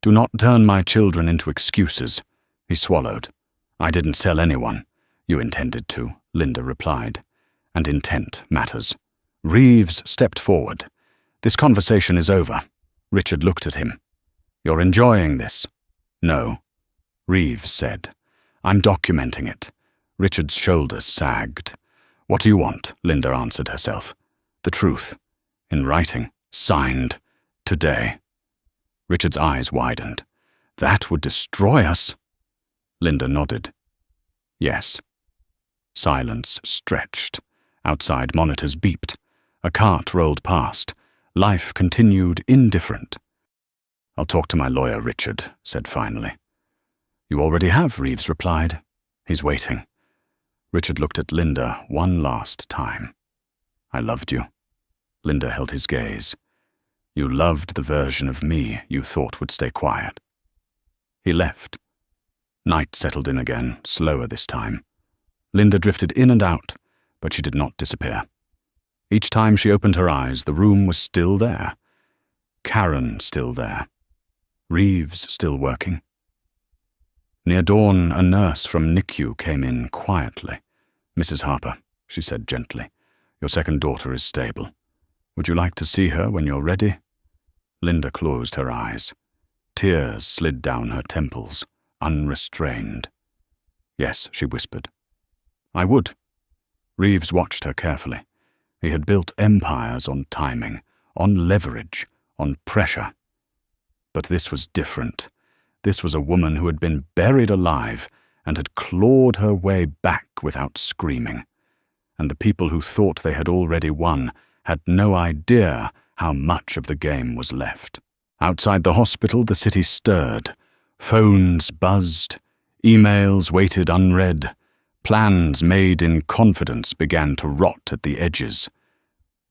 Do not turn my children into excuses." He swallowed. I didn't sell anyone. You intended to, Linda replied. And intent matters. Reeves stepped forward. This conversation is over. Richard looked at him. You're enjoying this? No. Reeves said. I'm documenting it. Richard's shoulders sagged. What do you want? Linda answered herself. The truth. In writing. Signed. Today. Richard's eyes widened. That would destroy us. Linda nodded. Yes. Silence stretched. Outside monitors beeped. A cart rolled past. Life continued indifferent. I'll talk to my lawyer, Richard said finally. You already have, Reeves replied. He's waiting. Richard looked at Linda one last time. I loved you. Linda held his gaze. You loved the version of me you thought would stay quiet. He left. Night settled in again, slower this time. Linda drifted in and out, but she did not disappear. Each time she opened her eyes, the room was still there. Karen still there. Reeves still working. Near dawn, a nurse from NICU came in quietly. Mrs. Harper, she said gently, your second daughter is stable. Would you like to see her when you're ready? Linda closed her eyes. Tears slid down her temples, unrestrained. Yes, she whispered. I would. Reeves watched her carefully. He had built empires on timing, on leverage, on pressure. But this was different. This was a woman who had been buried alive and had clawed her way back without screaming. And the people who thought they had already won had no idea how much of the game was left. Outside the hospital, the city stirred. Phones buzzed. Emails waited unread. Plans made in confidence began to rot at the edges.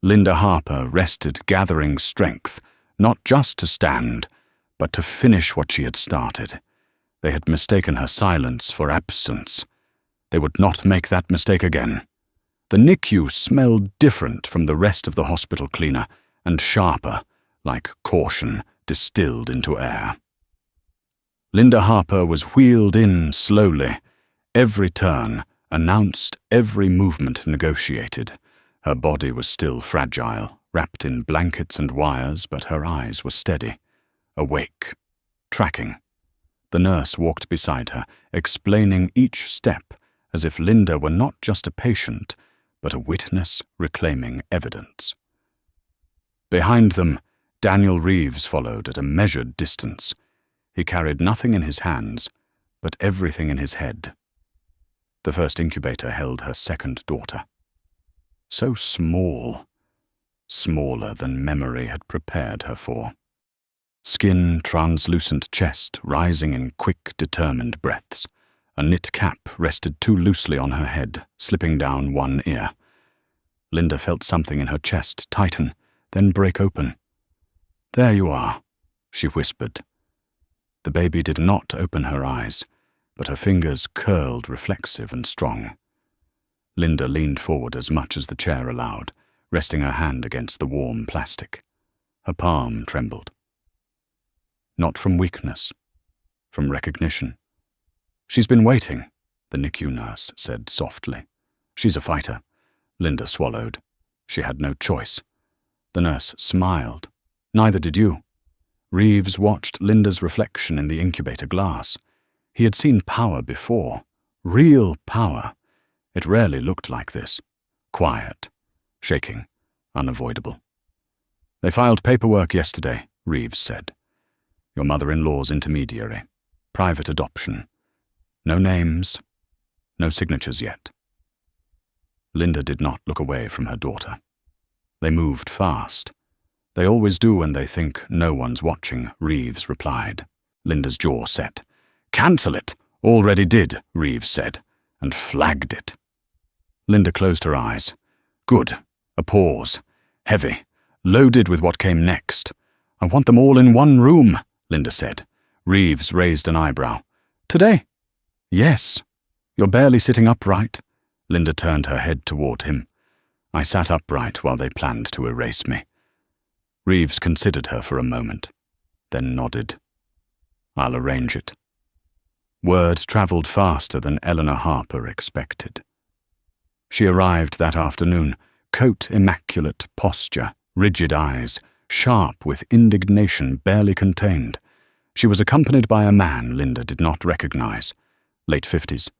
Linda Harper rested, gathering strength, not just to stand, but to finish what she had started. They had mistaken her silence for absence. They would not make that mistake again. The NICU smelled different from the rest of the hospital cleaner, and sharper, like caution distilled into air. Linda Harper was wheeled in slowly. Every turn announced, every movement negotiated. Her body was still fragile, wrapped in blankets and wires, but her eyes were steady, awake, tracking. The nurse walked beside her, explaining each step as if Linda were not just a patient, but a witness reclaiming evidence. Behind them, Daniel Reeves followed at a measured distance. He carried nothing in his hands, but everything in his head. The first incubator held her second daughter. So small, smaller than memory had prepared her for. Skin, translucent chest rising in quick, determined breaths. A knit cap rested too loosely on her head, slipping down one ear. Linda felt something in her chest tighten, then break open. There you are, she whispered. The baby did not open her eyes, but her fingers curled reflexive and strong. Linda leaned forward as much as the chair allowed, resting her hand against the warm plastic. Her palm trembled. Not from weakness, from recognition. She's been waiting, the NICU nurse said softly. She's a fighter. Linda swallowed. She had no choice. The nurse smiled. Neither did you. Reeves watched Linda's reflection in the incubator glass. He had seen power before. Real power. It rarely looked like this. Quiet. Shaking. Unavoidable. They filed paperwork yesterday, Reeves said. Your mother-in-law's intermediary. Private adoption. No names. No signatures yet. Linda did not look away from her daughter. They moved fast. They always do when they think no one's watching, Reeves replied. Linda's jaw set. Cancel it! Already did, Reeves said, and flagged it. Linda closed her eyes. Good. A pause. Heavy. Loaded with what came next. I want them all in one room, Linda said. Reeves raised an eyebrow. Today? Yes. You're barely sitting upright. Linda turned her head toward him. I sat upright while they planned to erase me. Reeves considered her for a moment, then nodded. I'll arrange it. Word travelled faster than Eleanor Harper expected. She arrived that afternoon, coat immaculate, posture, rigid eyes, sharp with indignation barely contained. She was accompanied by a man Linda did not recognize. Late 50s,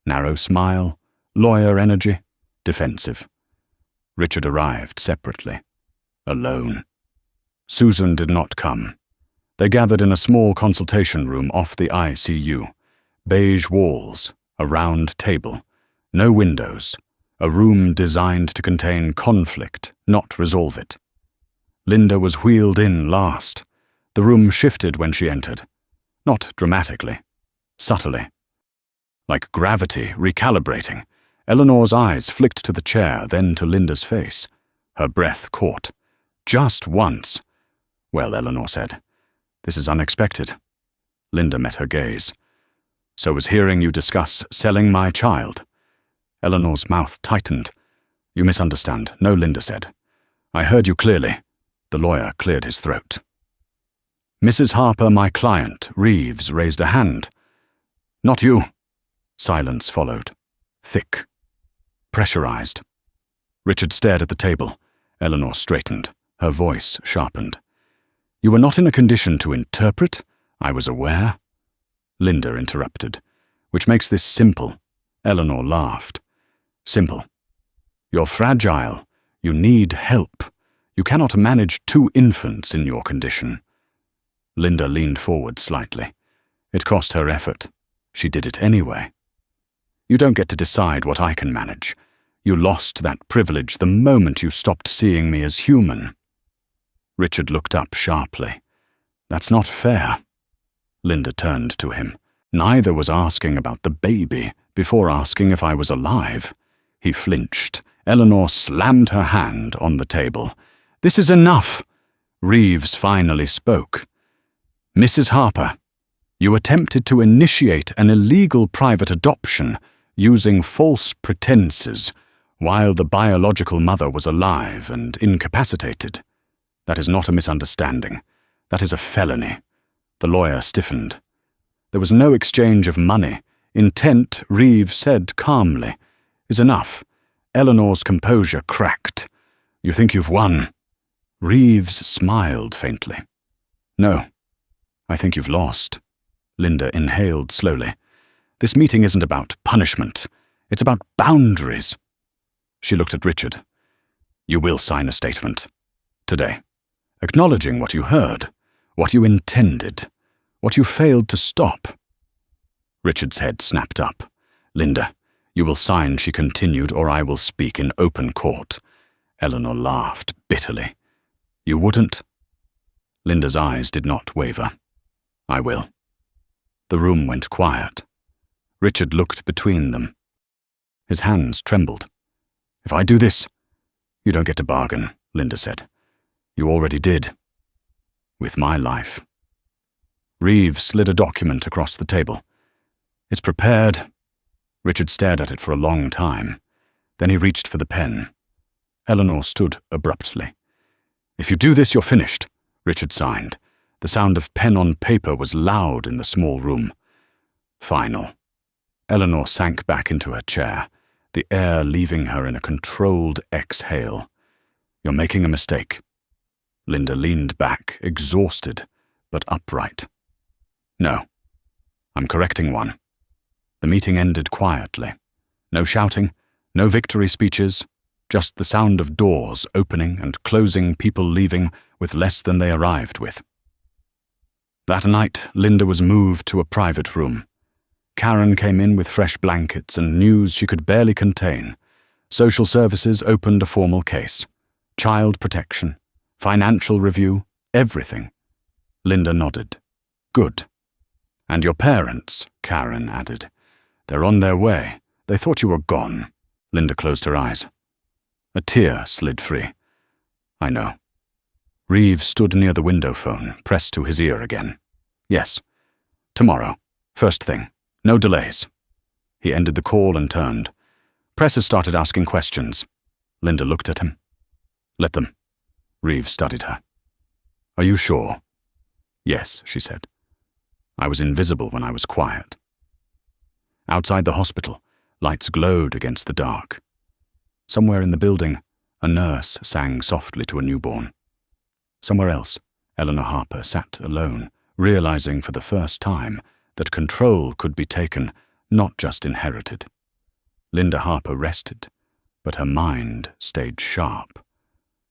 narrow smile, lawyer energy, defensive. Richard arrived separately, alone. Susan did not come. They gathered in a small consultation room off the ICU. Beige walls, a round table, no windows, a room designed to contain conflict, not resolve it. Linda was wheeled in last. The room shifted when she entered. Not dramatically, subtly. Like gravity recalibrating, Eleanor's eyes flicked to the chair, then to Linda's face. Her breath caught. Just once. Well, Eleanor said, this is unexpected. Linda met her gaze. So was hearing you discuss selling my child. Eleanor's mouth tightened. You misunderstand. No, Linda said. I heard you clearly. The lawyer cleared his throat. Mrs. Harper, my client, Reeves, raised a hand. Not you. Silence followed. Thick. Pressurized. Richard stared at the table. Eleanor straightened. Her voice sharpened. You were not in a condition to interpret. I was aware. Linda interrupted. Which makes this simple. Eleanor laughed. Simple. You're fragile. You need help. You cannot manage 2 infants in your condition. Linda leaned forward slightly. It cost her effort. She did it anyway. You don't get to decide what I can manage. You lost that privilege the moment you stopped seeing me as human. Richard looked up sharply. That's not fair. Linda turned to him. Neither was asking about the baby before asking if I was alive. He flinched. Eleanor slammed her hand on the table. This is enough. Reeves finally spoke. Mrs. Harper, you attempted to initiate an illegal private adoption using false pretenses while the biological mother was alive and incapacitated. That is not a misunderstanding. That is a felony. The lawyer stiffened. There was no exchange of money. Intent, Reeves said calmly, is enough. Eleanor's composure cracked. You think you've won? Reeves smiled faintly. No, I think you've lost. Linda inhaled slowly. This meeting isn't about punishment. It's about boundaries. She looked at Richard. You will sign a statement. Today. Acknowledging what you heard, what you intended, what you failed to stop. Richard's head snapped up. Linda, you will sign, she continued, or I will speak in open court. Eleanor laughed bitterly. You wouldn't? Linda's eyes did not waver. I will. The room went quiet. Richard looked between them. His hands trembled. If I do this, you don't get to bargain, Linda said. You already did. With my life. Reeves slid a document across the table. It's prepared. Richard stared at it for a long time. Then he reached for the pen. Eleanor stood abruptly. If you do this, you're finished, Richard signed. The sound of pen on paper was loud in the small room. Final. Eleanor sank back into her chair, the air leaving her in a controlled exhale. You're making a mistake. Linda leaned back, exhausted, but upright. No, I'm correcting one. The meeting ended quietly. No shouting, no victory speeches, just the sound of doors opening and closing, people leaving with less than they arrived with. That night, Linda was moved to a private room. Karen came in with fresh blankets and news she could barely contain. Social services opened a formal case. Child protection, financial review, everything. Linda nodded. Good. And your parents, Karen added. They're on their way. They thought you were gone. Linda closed her eyes. A tear slid free. I know. Reeves stood near the window phone, pressed to his ear again. Yes. Tomorrow. First thing. No delays. He ended the call and turned. Press has started asking questions. Linda looked at him. Let them. Reeves studied her. Are you sure? Yes, she said. I was invisible when I was quiet. Outside the hospital, lights glowed against the dark. Somewhere in the building, a nurse sang softly to a newborn. Somewhere else, Eleanor Harper sat alone, realizing for the first time that control could be taken, not just inherited. Linda Harper rested, but her mind stayed sharp.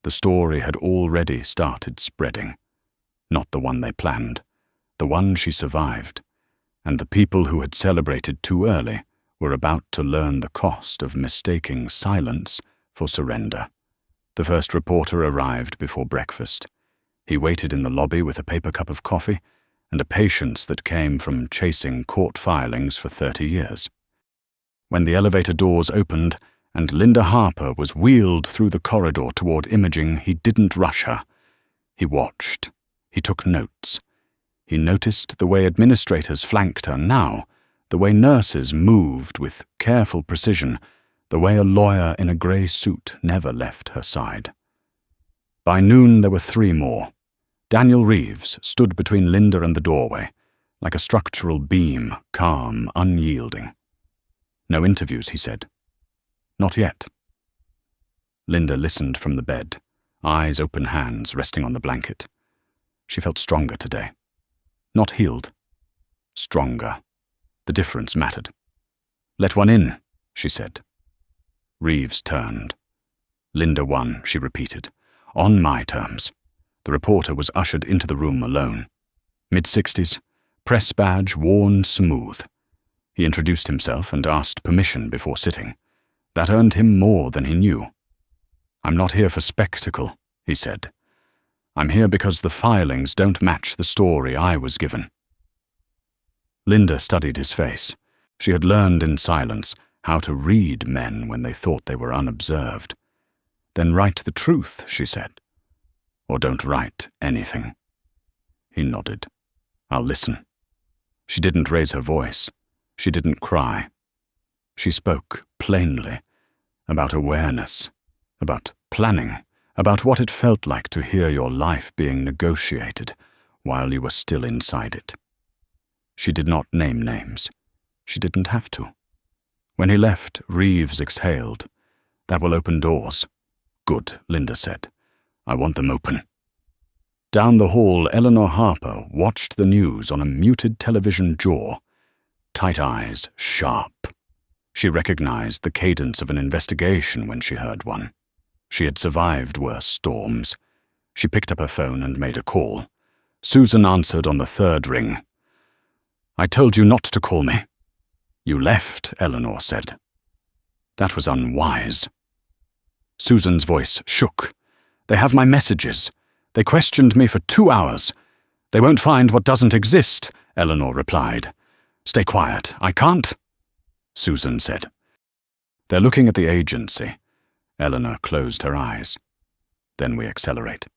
The story had already started spreading. Not the one they planned, the one she survived, and the people who had celebrated too early were about to learn the cost of mistaking silence for surrender. The first reporter arrived before breakfast. He waited in the lobby with a paper cup of coffee and a patience that came from chasing court filings for 30 years. When the elevator doors opened and Linda Harper was wheeled through the corridor toward imaging, he didn't rush her. He watched. He took notes. He noticed the way administrators flanked her now, the way nurses moved with careful precision, the way a lawyer in a grey suit never left her side. By noon there were 3 more. Daniel Reeves stood between Linda and the doorway, like a structural beam, calm, unyielding. "No interviews," he said. "Not yet." Linda listened from the bed, eyes open, hands resting on the blanket. She felt stronger today. Not healed. Stronger. The difference mattered. "Let one in," she said. Reeves turned. "Linda won," she repeated. "On my terms." The reporter was ushered into the room alone. Mid-60s, press badge worn smooth. He introduced himself and asked permission before sitting. That earned him more than he knew. "I'm not here for spectacle," he said. "I'm here because the filings don't match the story I was given." Linda studied his face. She had learned in silence how to read men when they thought they were unobserved. "Then write the truth," she said. "Or don't write anything." He nodded. "I'll listen." She didn't raise her voice. She didn't cry. She spoke plainly, about awareness, about planning, about what it felt like to hear your life being negotiated while you were still inside it. She did not name names. She didn't have to. When he left, Reeves exhaled. "That will open doors." "Good," Linda said. "I want them open." Down the hall, Eleanor Harper watched the news on a muted television jaw. Tight eyes, sharp. She recognized the cadence of an investigation when she heard one. She had survived worse storms. She picked up her phone and made a call. Susan answered on the 3rd ring. "I told you not to call me." "You left," Eleanor said. "That was unwise." Susan's voice shook. "They have my messages. They questioned me for 2 hours. They won't find what doesn't exist," Eleanor replied. "Stay quiet. I can't," Susan said. "They're looking at the agency." Eleanor closed her eyes. "Then we accelerate."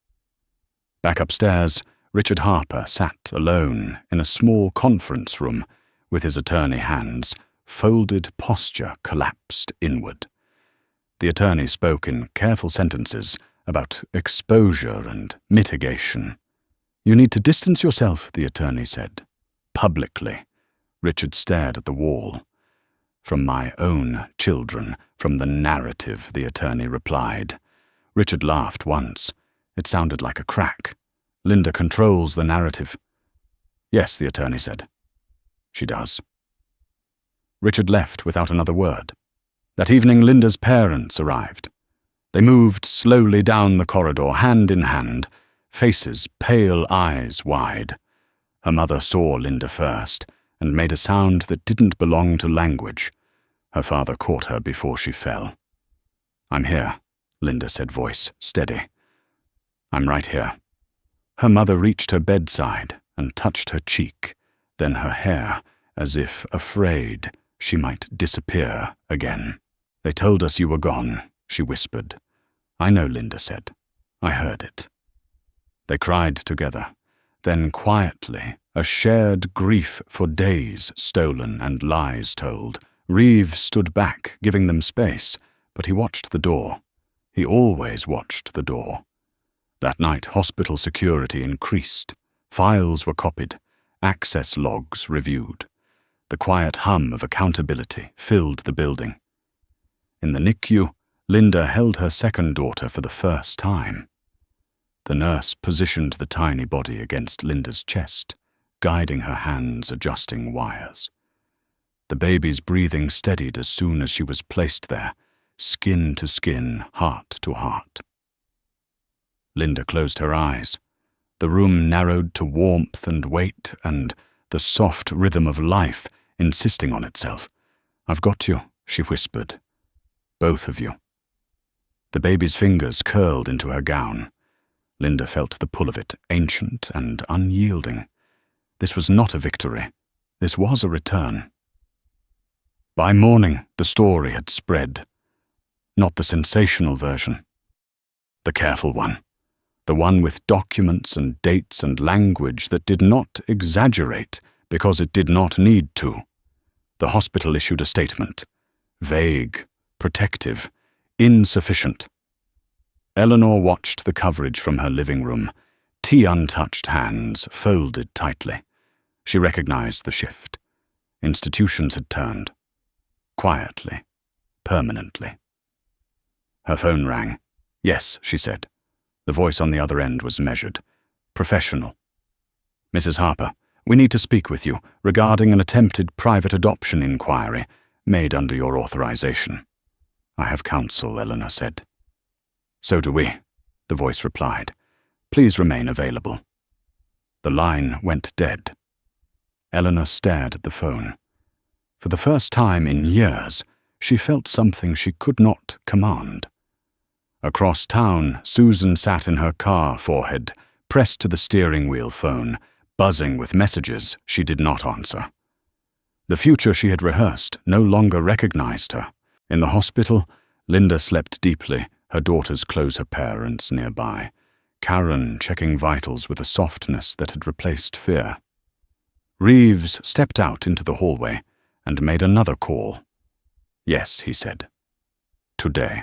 Back upstairs, Richard Harper sat alone in a small conference room with his attorney hands, folded posture collapsed inward. The attorney spoke in careful sentences about exposure and mitigation. "You need to distance yourself," the attorney said. "Publicly." Richard stared at the wall. "From my own children, from the narrative," the attorney replied. Richard laughed once. It sounded like a crack. "Linda controls the narrative." "Yes," the attorney said. "She does." Richard left without another word. That evening, Linda's parents arrived. They moved slowly down the corridor, hand in hand, faces pale, eyes wide. Her mother saw Linda first and made a sound that didn't belong to language. Her father caught her before she fell. "I'm here," Linda said, voice steady. "I'm right here." Her mother reached her bedside and touched her cheek, then her hair, as if afraid she might disappear again. "They told us you were gone," she whispered. "I know," Linda said. "I heard it." They cried together. Then quietly, a shared grief for days stolen and lies told. Reeves stood back, giving them space, but he watched the door. He always watched the door. That night, hospital security increased. Files were copied, access logs reviewed. The quiet hum of accountability filled the building. In the NICU, Linda held her second daughter for the first time. The nurse positioned the tiny body against Linda's chest, guiding her hands adjusting wires. The baby's breathing steadied as soon as she was placed there, skin to skin, heart to heart. Linda closed her eyes. The room narrowed to warmth and weight and the soft rhythm of life insisting on itself. "I've got you," she whispered. "Both of you." The baby's fingers curled into her gown. Linda felt the pull of it, ancient and unyielding. This was not a victory. This was a return. By morning, the story had spread. Not the sensational version. The careful one. The one with documents and dates and language that did not exaggerate because it did not need to. The hospital issued a statement. Vague, protective, insufficient. Eleanor watched the coverage from her living room, tea-untouched hands folded tightly. She recognized the shift. Institutions had turned. Quietly, permanently. Her phone rang. "Yes," she said. The voice on the other end was measured, professional. "Mrs. Harper, we need to speak with you regarding an attempted private adoption inquiry made under your authorization." "I have counsel," Eleanor said. "So do we," the voice replied. "Please remain available." The line went dead. Eleanor stared at the phone. For the first time in years, she felt something she could not command. Across town, Susan sat in her car, forehead pressed to the steering wheel phone, buzzing with messages she did not answer. The future she had rehearsed no longer recognized her. In the hospital, Linda slept deeply, her daughters close her parents nearby, Karen checking vitals with a softness that had replaced fear. Reeves stepped out into the hallway and made another call. "Yes," he said. "Today."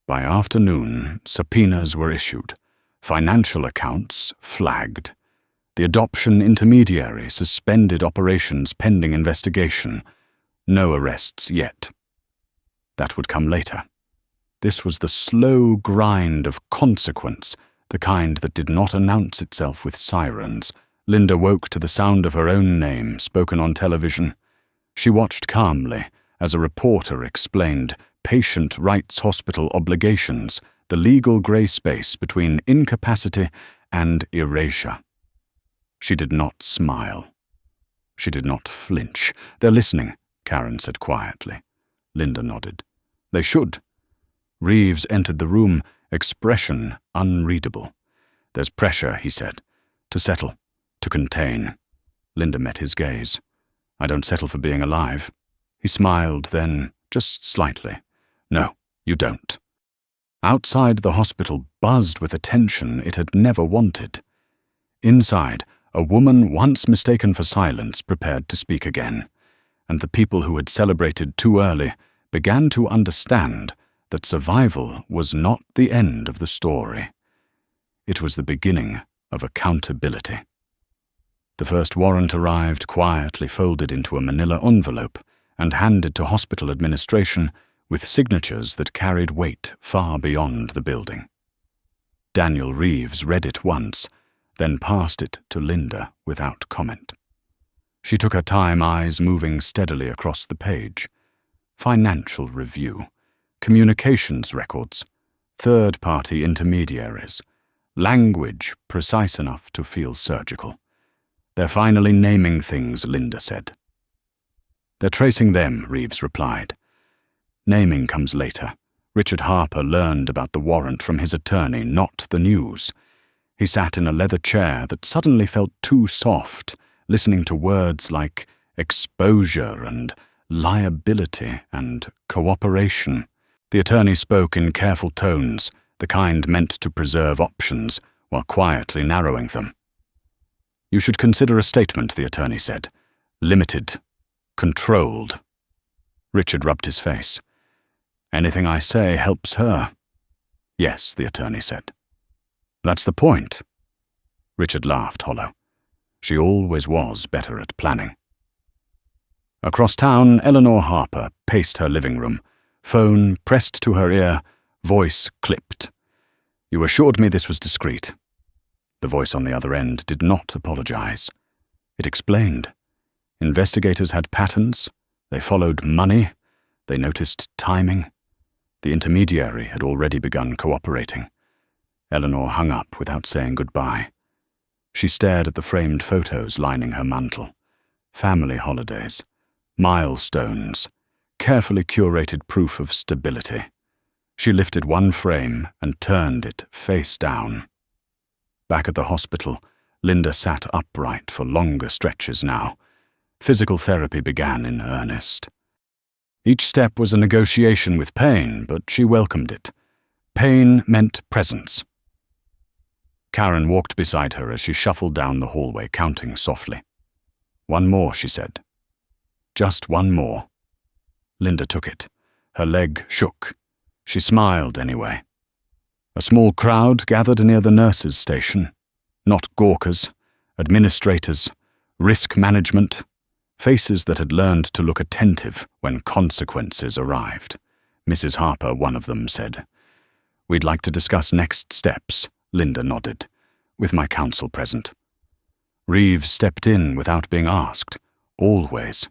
By afternoon, subpoenas were issued, financial accounts flagged. The adoption intermediary suspended operations pending investigation. No arrests yet. That would come later. This was the slow grind of consequence, the kind that did not announce itself with sirens. Linda woke to the sound of her own name spoken on television. She watched calmly as a reporter explained patient rights hospital obligations, the legal grey space between incapacity and erasure. She did not smile. She did not flinch. "They're listening," Karen said quietly. Linda nodded. "They should." Reeves entered the room, expression unreadable. "There's pressure," he said. "To settle. To contain." Linda met his gaze. "I don't settle for being alive." He smiled then, just slightly. "No, you don't." Outside, the hospital buzzed with attention it had never wanted. Inside, a woman once mistaken for silence prepared to speak again, and the people who had celebrated too early began to understand that survival was not the end of the story. It was the beginning of accountability. The first warrant arrived quietly folded into a manila envelope and handed to hospital administration with signatures that carried weight far beyond the building. Daniel Reeves read it once, then passed it to Linda without comment. She took her time, eyes moving steadily across the page. Financial review, communications records, third-party intermediaries, language precise enough to feel surgical. "They're finally naming things," Linda said. "They're tracing them," Reeves replied. "Naming comes later. Richard Harper learned about the warrant from his attorney, not the news. He sat in a leather chair that suddenly felt too soft, listening to words like exposure and liability and cooperation. The attorney spoke in careful tones, the kind meant to preserve options while quietly narrowing them. "You should consider a statement," the attorney said. "Limited. Controlled." Richard rubbed his face. "Anything I say helps her." "Yes," the attorney said. "That's the point." Richard laughed hollow. She always was better at planning. Across town, Eleanor Harper paced her living room, phone pressed to her ear, voice clipped. "You assured me this was discreet." The voice on the other end did not apologize. It explained. Investigators had patterns, they followed money, they noticed timing. The intermediary had already begun cooperating. Eleanor hung up without saying goodbye. She stared at the framed photos lining her mantel. Family holidays, milestones, carefully curated proof of stability. She lifted one frame and turned it face down. Back at the hospital, Linda sat upright for longer stretches now. Physical therapy began in earnest. Each step was a negotiation with pain, but she welcomed it. Pain meant presence. Karen walked beside her as she shuffled down the hallway, counting softly. "One more," she said. "Just one more." Linda took it. Her leg shook. She smiled anyway. A small crowd gathered near the nurses' station. Not gawkers, administrators, risk management, faces that had learned to look attentive when consequences arrived. Mrs. Harper, one of them, said. "We'd like to discuss next steps," Linda nodded, "with my counsel present." Reeves stepped in without being asked, always.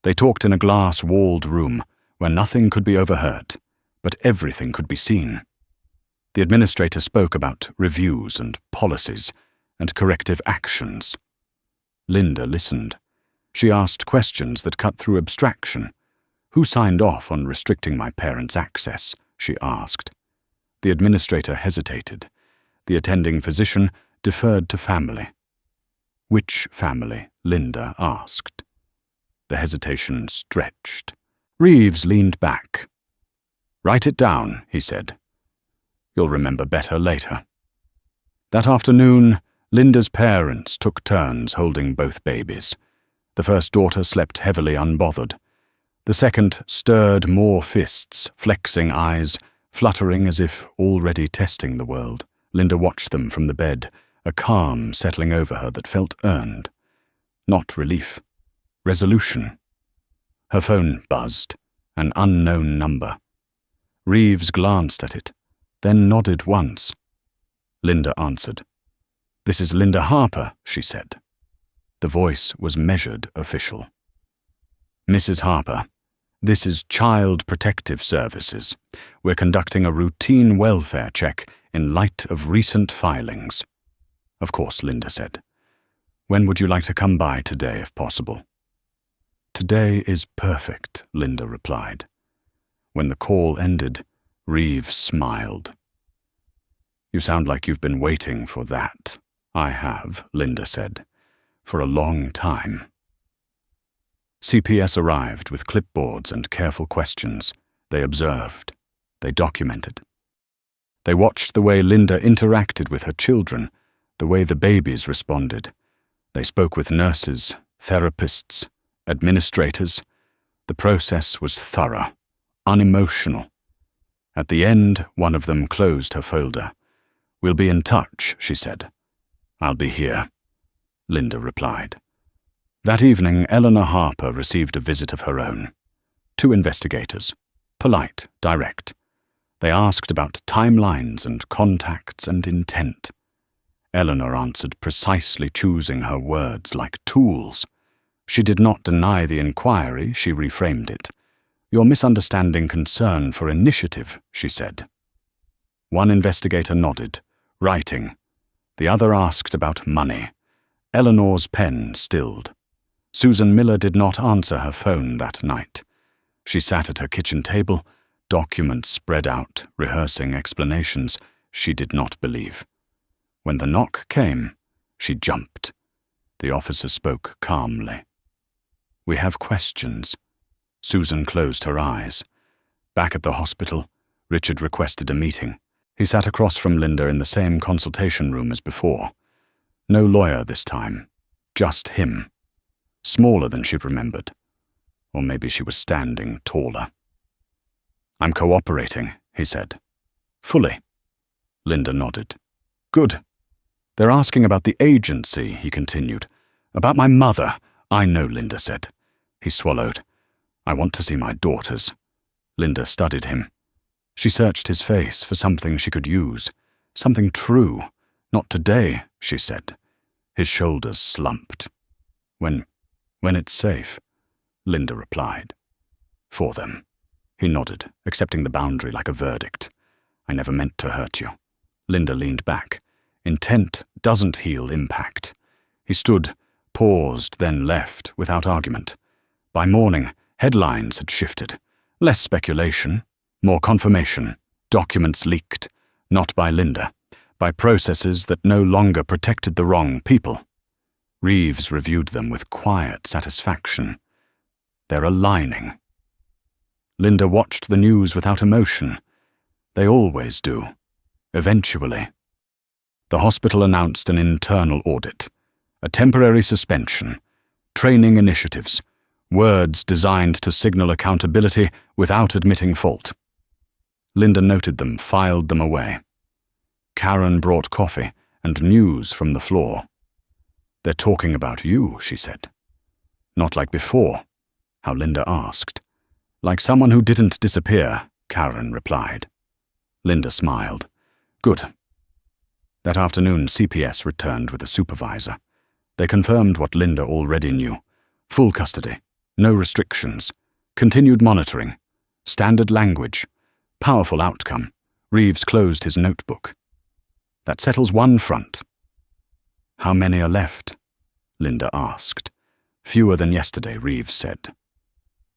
They talked in a glass-walled room where nothing could be overheard, but everything could be seen. The administrator spoke about reviews and policies and corrective actions. Linda listened. She asked questions that cut through abstraction. "Who signed off on restricting my parents' access?" she asked. The administrator hesitated. The attending physician deferred to family. "Which family?" Linda asked. The hesitation stretched. Reeves leaned back. "Write it down," he said. "You'll remember better later." That afternoon, Linda's parents took turns holding both babies. The first daughter slept heavily unbothered. The second stirred more fists, flexing eyes, fluttering as if already testing the world. Linda watched them from the bed, a calm settling over her that felt earned. Not relief. Resolution. Her phone buzzed, an unknown number. Reeves glanced at it, then nodded once. Linda answered. "This is Linda Harper," she said. The voice was measured official. "Mrs. Harper, this is Child Protective Services. We're conducting a routine welfare check in light of recent filings." "Of course," Linda said. "When would you like to come by today, if possible?" "Today is perfect," Linda replied. When the call ended, Reeves smiled. "You sound like you've been waiting for that." "I have," Linda said, "for a long time." CPS arrived with clipboards and careful questions. They observed. They documented. They watched the way Linda interacted with her children, the way the babies responded. They spoke with nurses, therapists, administrators. The process was thorough, unemotional. At the end, one of them closed her folder. "We'll be in touch," she said. "I'll be here," Linda replied. That evening, Eleanor Harper received a visit of her own. 2 investigators, polite, direct. They asked about timelines and contacts and intent. Eleanor answered precisely, choosing her words like tools. She did not deny the inquiry, she reframed it. "You're misunderstanding concern for initiative," she said. One investigator nodded, writing. The other asked about money. Eleanor's pen stilled. Susan Miller did not answer her phone that night. She sat at her kitchen table, documents spread out, rehearsing explanations she did not believe. When the knock came, she jumped. The officer spoke calmly. "We have questions." Susan closed her eyes. Back at the hospital, Richard requested a meeting. He sat across from Linda in the same consultation room as before. No lawyer this time, just him. Smaller than she remembered. Or maybe she was standing taller. "I'm cooperating," he said. "Fully." Linda nodded. "Good. They're asking about the agency," he continued. "About my mother." "I know," Linda said. He swallowed. "I want to see my daughters." Linda studied him. She searched his face for something she could use. Something true. "Not today," she said. His shoulders slumped. When it's safe," Linda replied. "For them." He nodded, accepting the boundary like a verdict. "I never meant to hurt you." Linda leaned back. Intent doesn't heal impact. He stood, paused, then left, without argument. By morning, headlines had shifted. Less speculation, more confirmation. Documents leaked, not by Linda, by processes that no longer protected the wrong people. Reeves reviewed them with quiet satisfaction. "They're aligning." Linda watched the news without emotion. They always do. Eventually. The hospital announced an internal audit, a temporary suspension, training initiatives, words designed to signal accountability without admitting fault. Linda noted them, filed them away. Karen brought coffee and news from the floor. "They're talking about you," she said. "Not like before," how Linda asked. "Like someone who didn't disappear," Karen replied. Linda smiled. "Good." That afternoon, CPS returned with a supervisor. They confirmed what Linda already knew. Full custody, no restrictions, continued monitoring, standard language, powerful outcome. Reeves closed his notebook. "That settles one front." "How many are left?" Linda asked. "Fewer than yesterday," Reeves said.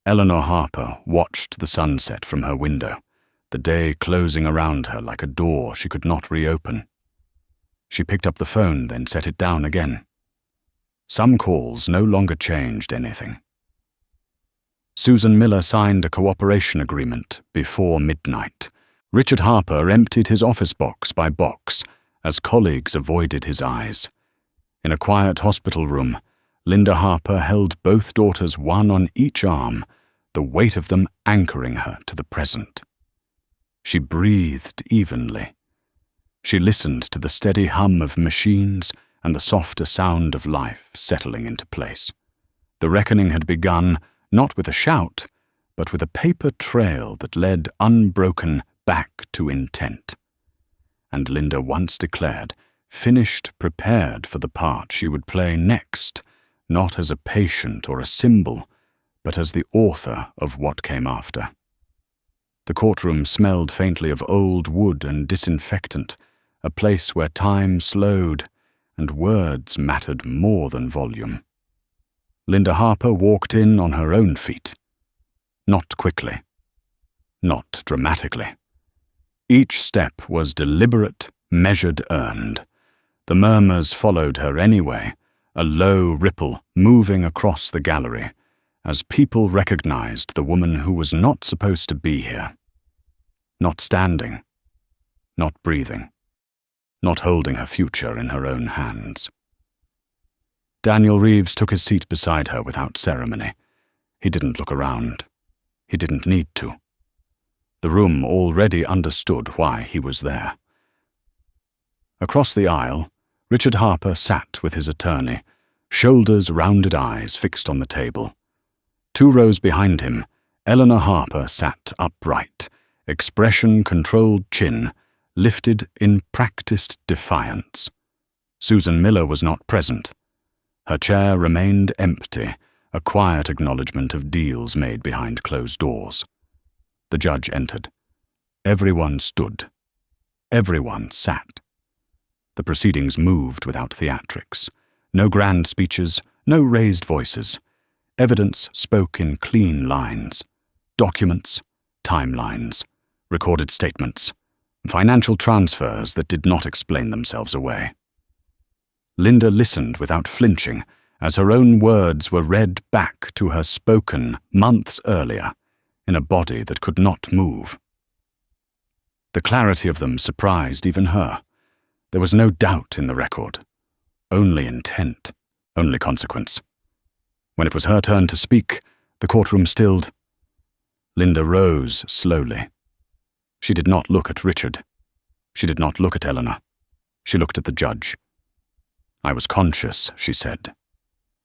Eleanor Harper watched the sunset from her window, the day closing around her like a door she could not reopen. She picked up the phone, then set it down again. Some calls no longer changed anything. Susan Miller signed a cooperation agreement before midnight. Richard Harper emptied his office box by box as colleagues avoided his eyes. In a quiet hospital room, Linda Harper held both daughters, one on each arm, the weight of them anchoring her to the present. She breathed evenly. She listened to the steady hum of machines and the softer sound of life settling into place. The reckoning had begun, not with a shout, but with a paper trail that led unbroken back to intent. And Linda once declared, finished, prepared for the part she would play next, not as a patient or a symbol, but as the author of what came after. The courtroom smelled faintly of old wood and disinfectant, a place where time slowed and words mattered more than volume. Linda Harper walked in on her own feet. Not quickly. Not dramatically. Each step was deliberate, measured, earned. The murmurs followed her anyway, a low ripple moving across the gallery, as people recognized the woman who was not supposed to be here. Not standing. Not breathing. Not holding her future in her own hands. Daniel Reeves took his seat beside her without ceremony. He didn't look around. He didn't need to. The room already understood why he was there. Across the aisle, Richard Harper sat with his attorney, shoulders, rounded eyes fixed on the table. 2 rows behind him, Eleanor Harper sat upright, expression controlled, chin lifted in practiced defiance. Susan Miller was not present. Her chair remained empty, a quiet acknowledgement of deals made behind closed doors. The judge entered. Everyone stood. Everyone sat. The proceedings moved without theatrics. No grand speeches, no raised voices. Evidence spoke in clean lines. Documents, timelines, recorded statements, financial transfers that did not explain themselves away. Linda listened without flinching as her own words were read back to her spoken months earlier in a body that could not move. The clarity of them surprised even her. There was no doubt in the record. Only intent, only consequence. When it was her turn to speak, the courtroom stilled. Linda rose slowly. She did not look at Richard. She did not look at Eleanor. She looked at the judge. "I was conscious," she said.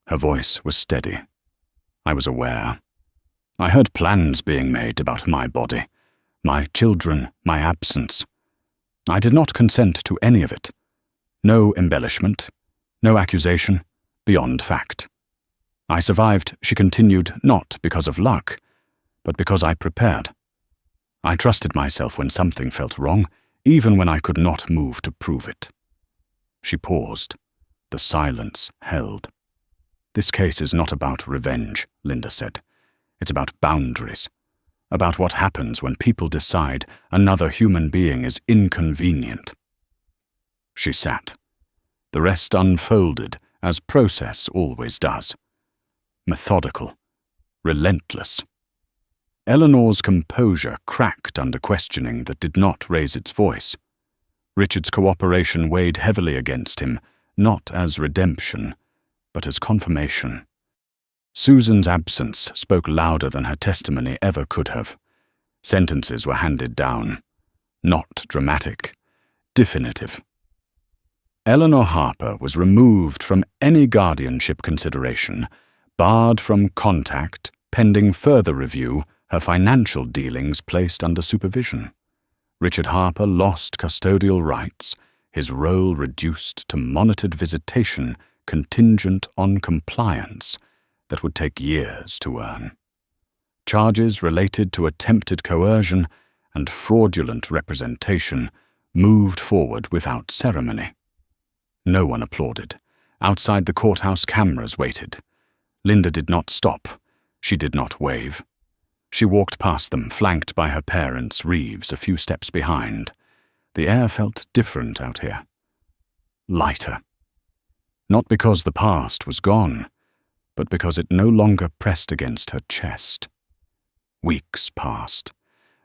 Her voice was steady. I was aware. I heard plans being made about my body, my children, my absence. I did not consent to any of it. No embellishment, no accusation, beyond fact. I survived, she continued, not because of luck, but because I prepared. I trusted myself when something felt wrong, even when I could not move to prove it. She paused. The silence held. This case is not about revenge, Linda said. It's about boundaries. About what happens when people decide another human being is inconvenient. She sat. The rest unfolded, as process always does. Methodical. Relentless. Eleanor's composure cracked under questioning that did not raise its voice. Richard's cooperation weighed heavily against him, not as redemption, but as confirmation. Susan's absence spoke louder than her testimony ever could have. Sentences were handed down. Not dramatic. Definitive. Eleanor Harper was removed from any guardianship consideration, barred from contact, pending further review, her financial dealings placed under supervision. Richard Harper lost custodial rights, his role reduced to monitored visitation contingent on compliance that would take years to earn. Charges related to attempted coercion and fraudulent representation moved forward without ceremony. No one applauded. Outside the courthouse cameras waited. Linda did not stop. She did not wave. She walked past them, flanked by her parents, Reeves, a few steps behind. The air felt different out here. Lighter. Not because the past was gone, but because it no longer pressed against her chest. Weeks passed.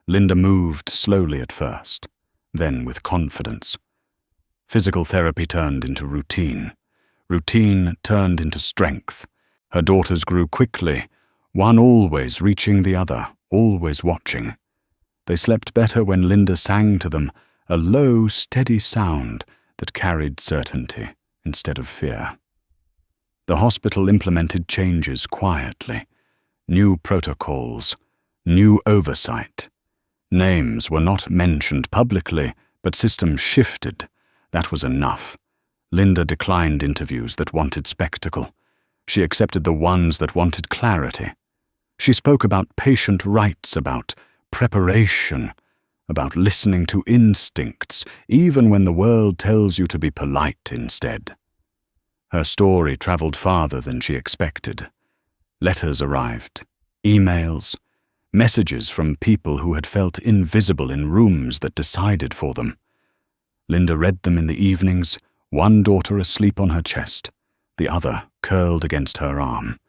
Linda moved slowly at first, then with confidence. Physical therapy turned into routine. Routine turned into strength. Her daughters grew quickly, one always reaching the other, always watching. They slept better when Linda sang to them, a low, steady sound that carried certainty instead of fear. The hospital implemented changes quietly. New protocols, new oversight. Names were not mentioned publicly, but systems shifted. That was enough. Linda declined interviews that wanted spectacle. She accepted the ones that wanted clarity. She spoke about patient rights, about preparation, about listening to instincts, even when the world tells you to be polite instead. Her story traveled farther than she expected. Letters arrived, emails, messages from people who had felt invisible in rooms that decided for them. Linda read them in the evenings, one daughter asleep on her chest, the other curled against her arm.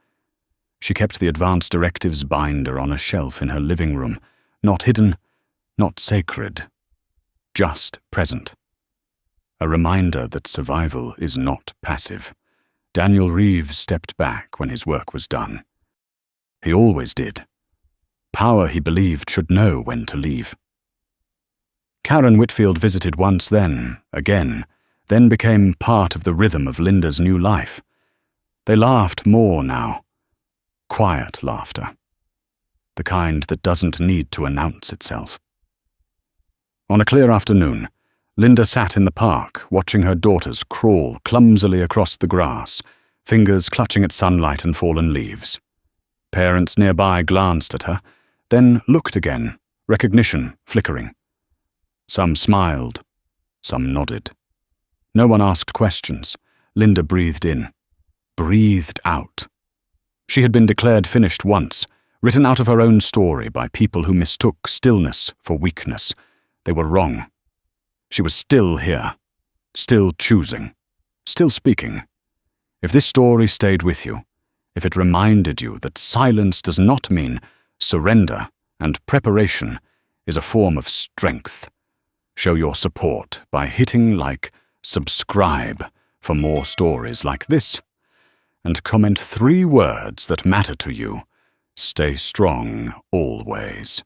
She kept the advance directives binder on a shelf in her living room, not hidden, not sacred, just present. A reminder that survival is not passive. Daniel Reeves stepped back when his work was done. He always did. Power, he believed, should know when to leave. Karen Whitfield visited once then became part of the rhythm of Linda's new life. They laughed more now. Quiet laughter. The kind that doesn't need to announce itself. On a clear afternoon, Linda sat in the park, watching her daughters crawl clumsily across the grass, fingers clutching at sunlight and fallen leaves. Parents nearby glanced at her, then looked again, recognition flickering. Some smiled, some nodded. No one asked questions. Linda breathed in, breathed out. She had been declared finished once, written out of her own story by people who mistook stillness for weakness. They were wrong. She was still here, still choosing, still speaking. If this story stayed with you, if it reminded you that silence does not mean surrender and preparation is a form of strength, show your support by hitting like, subscribe for more stories like this, and comment 3 words that matter to you. Stay strong always.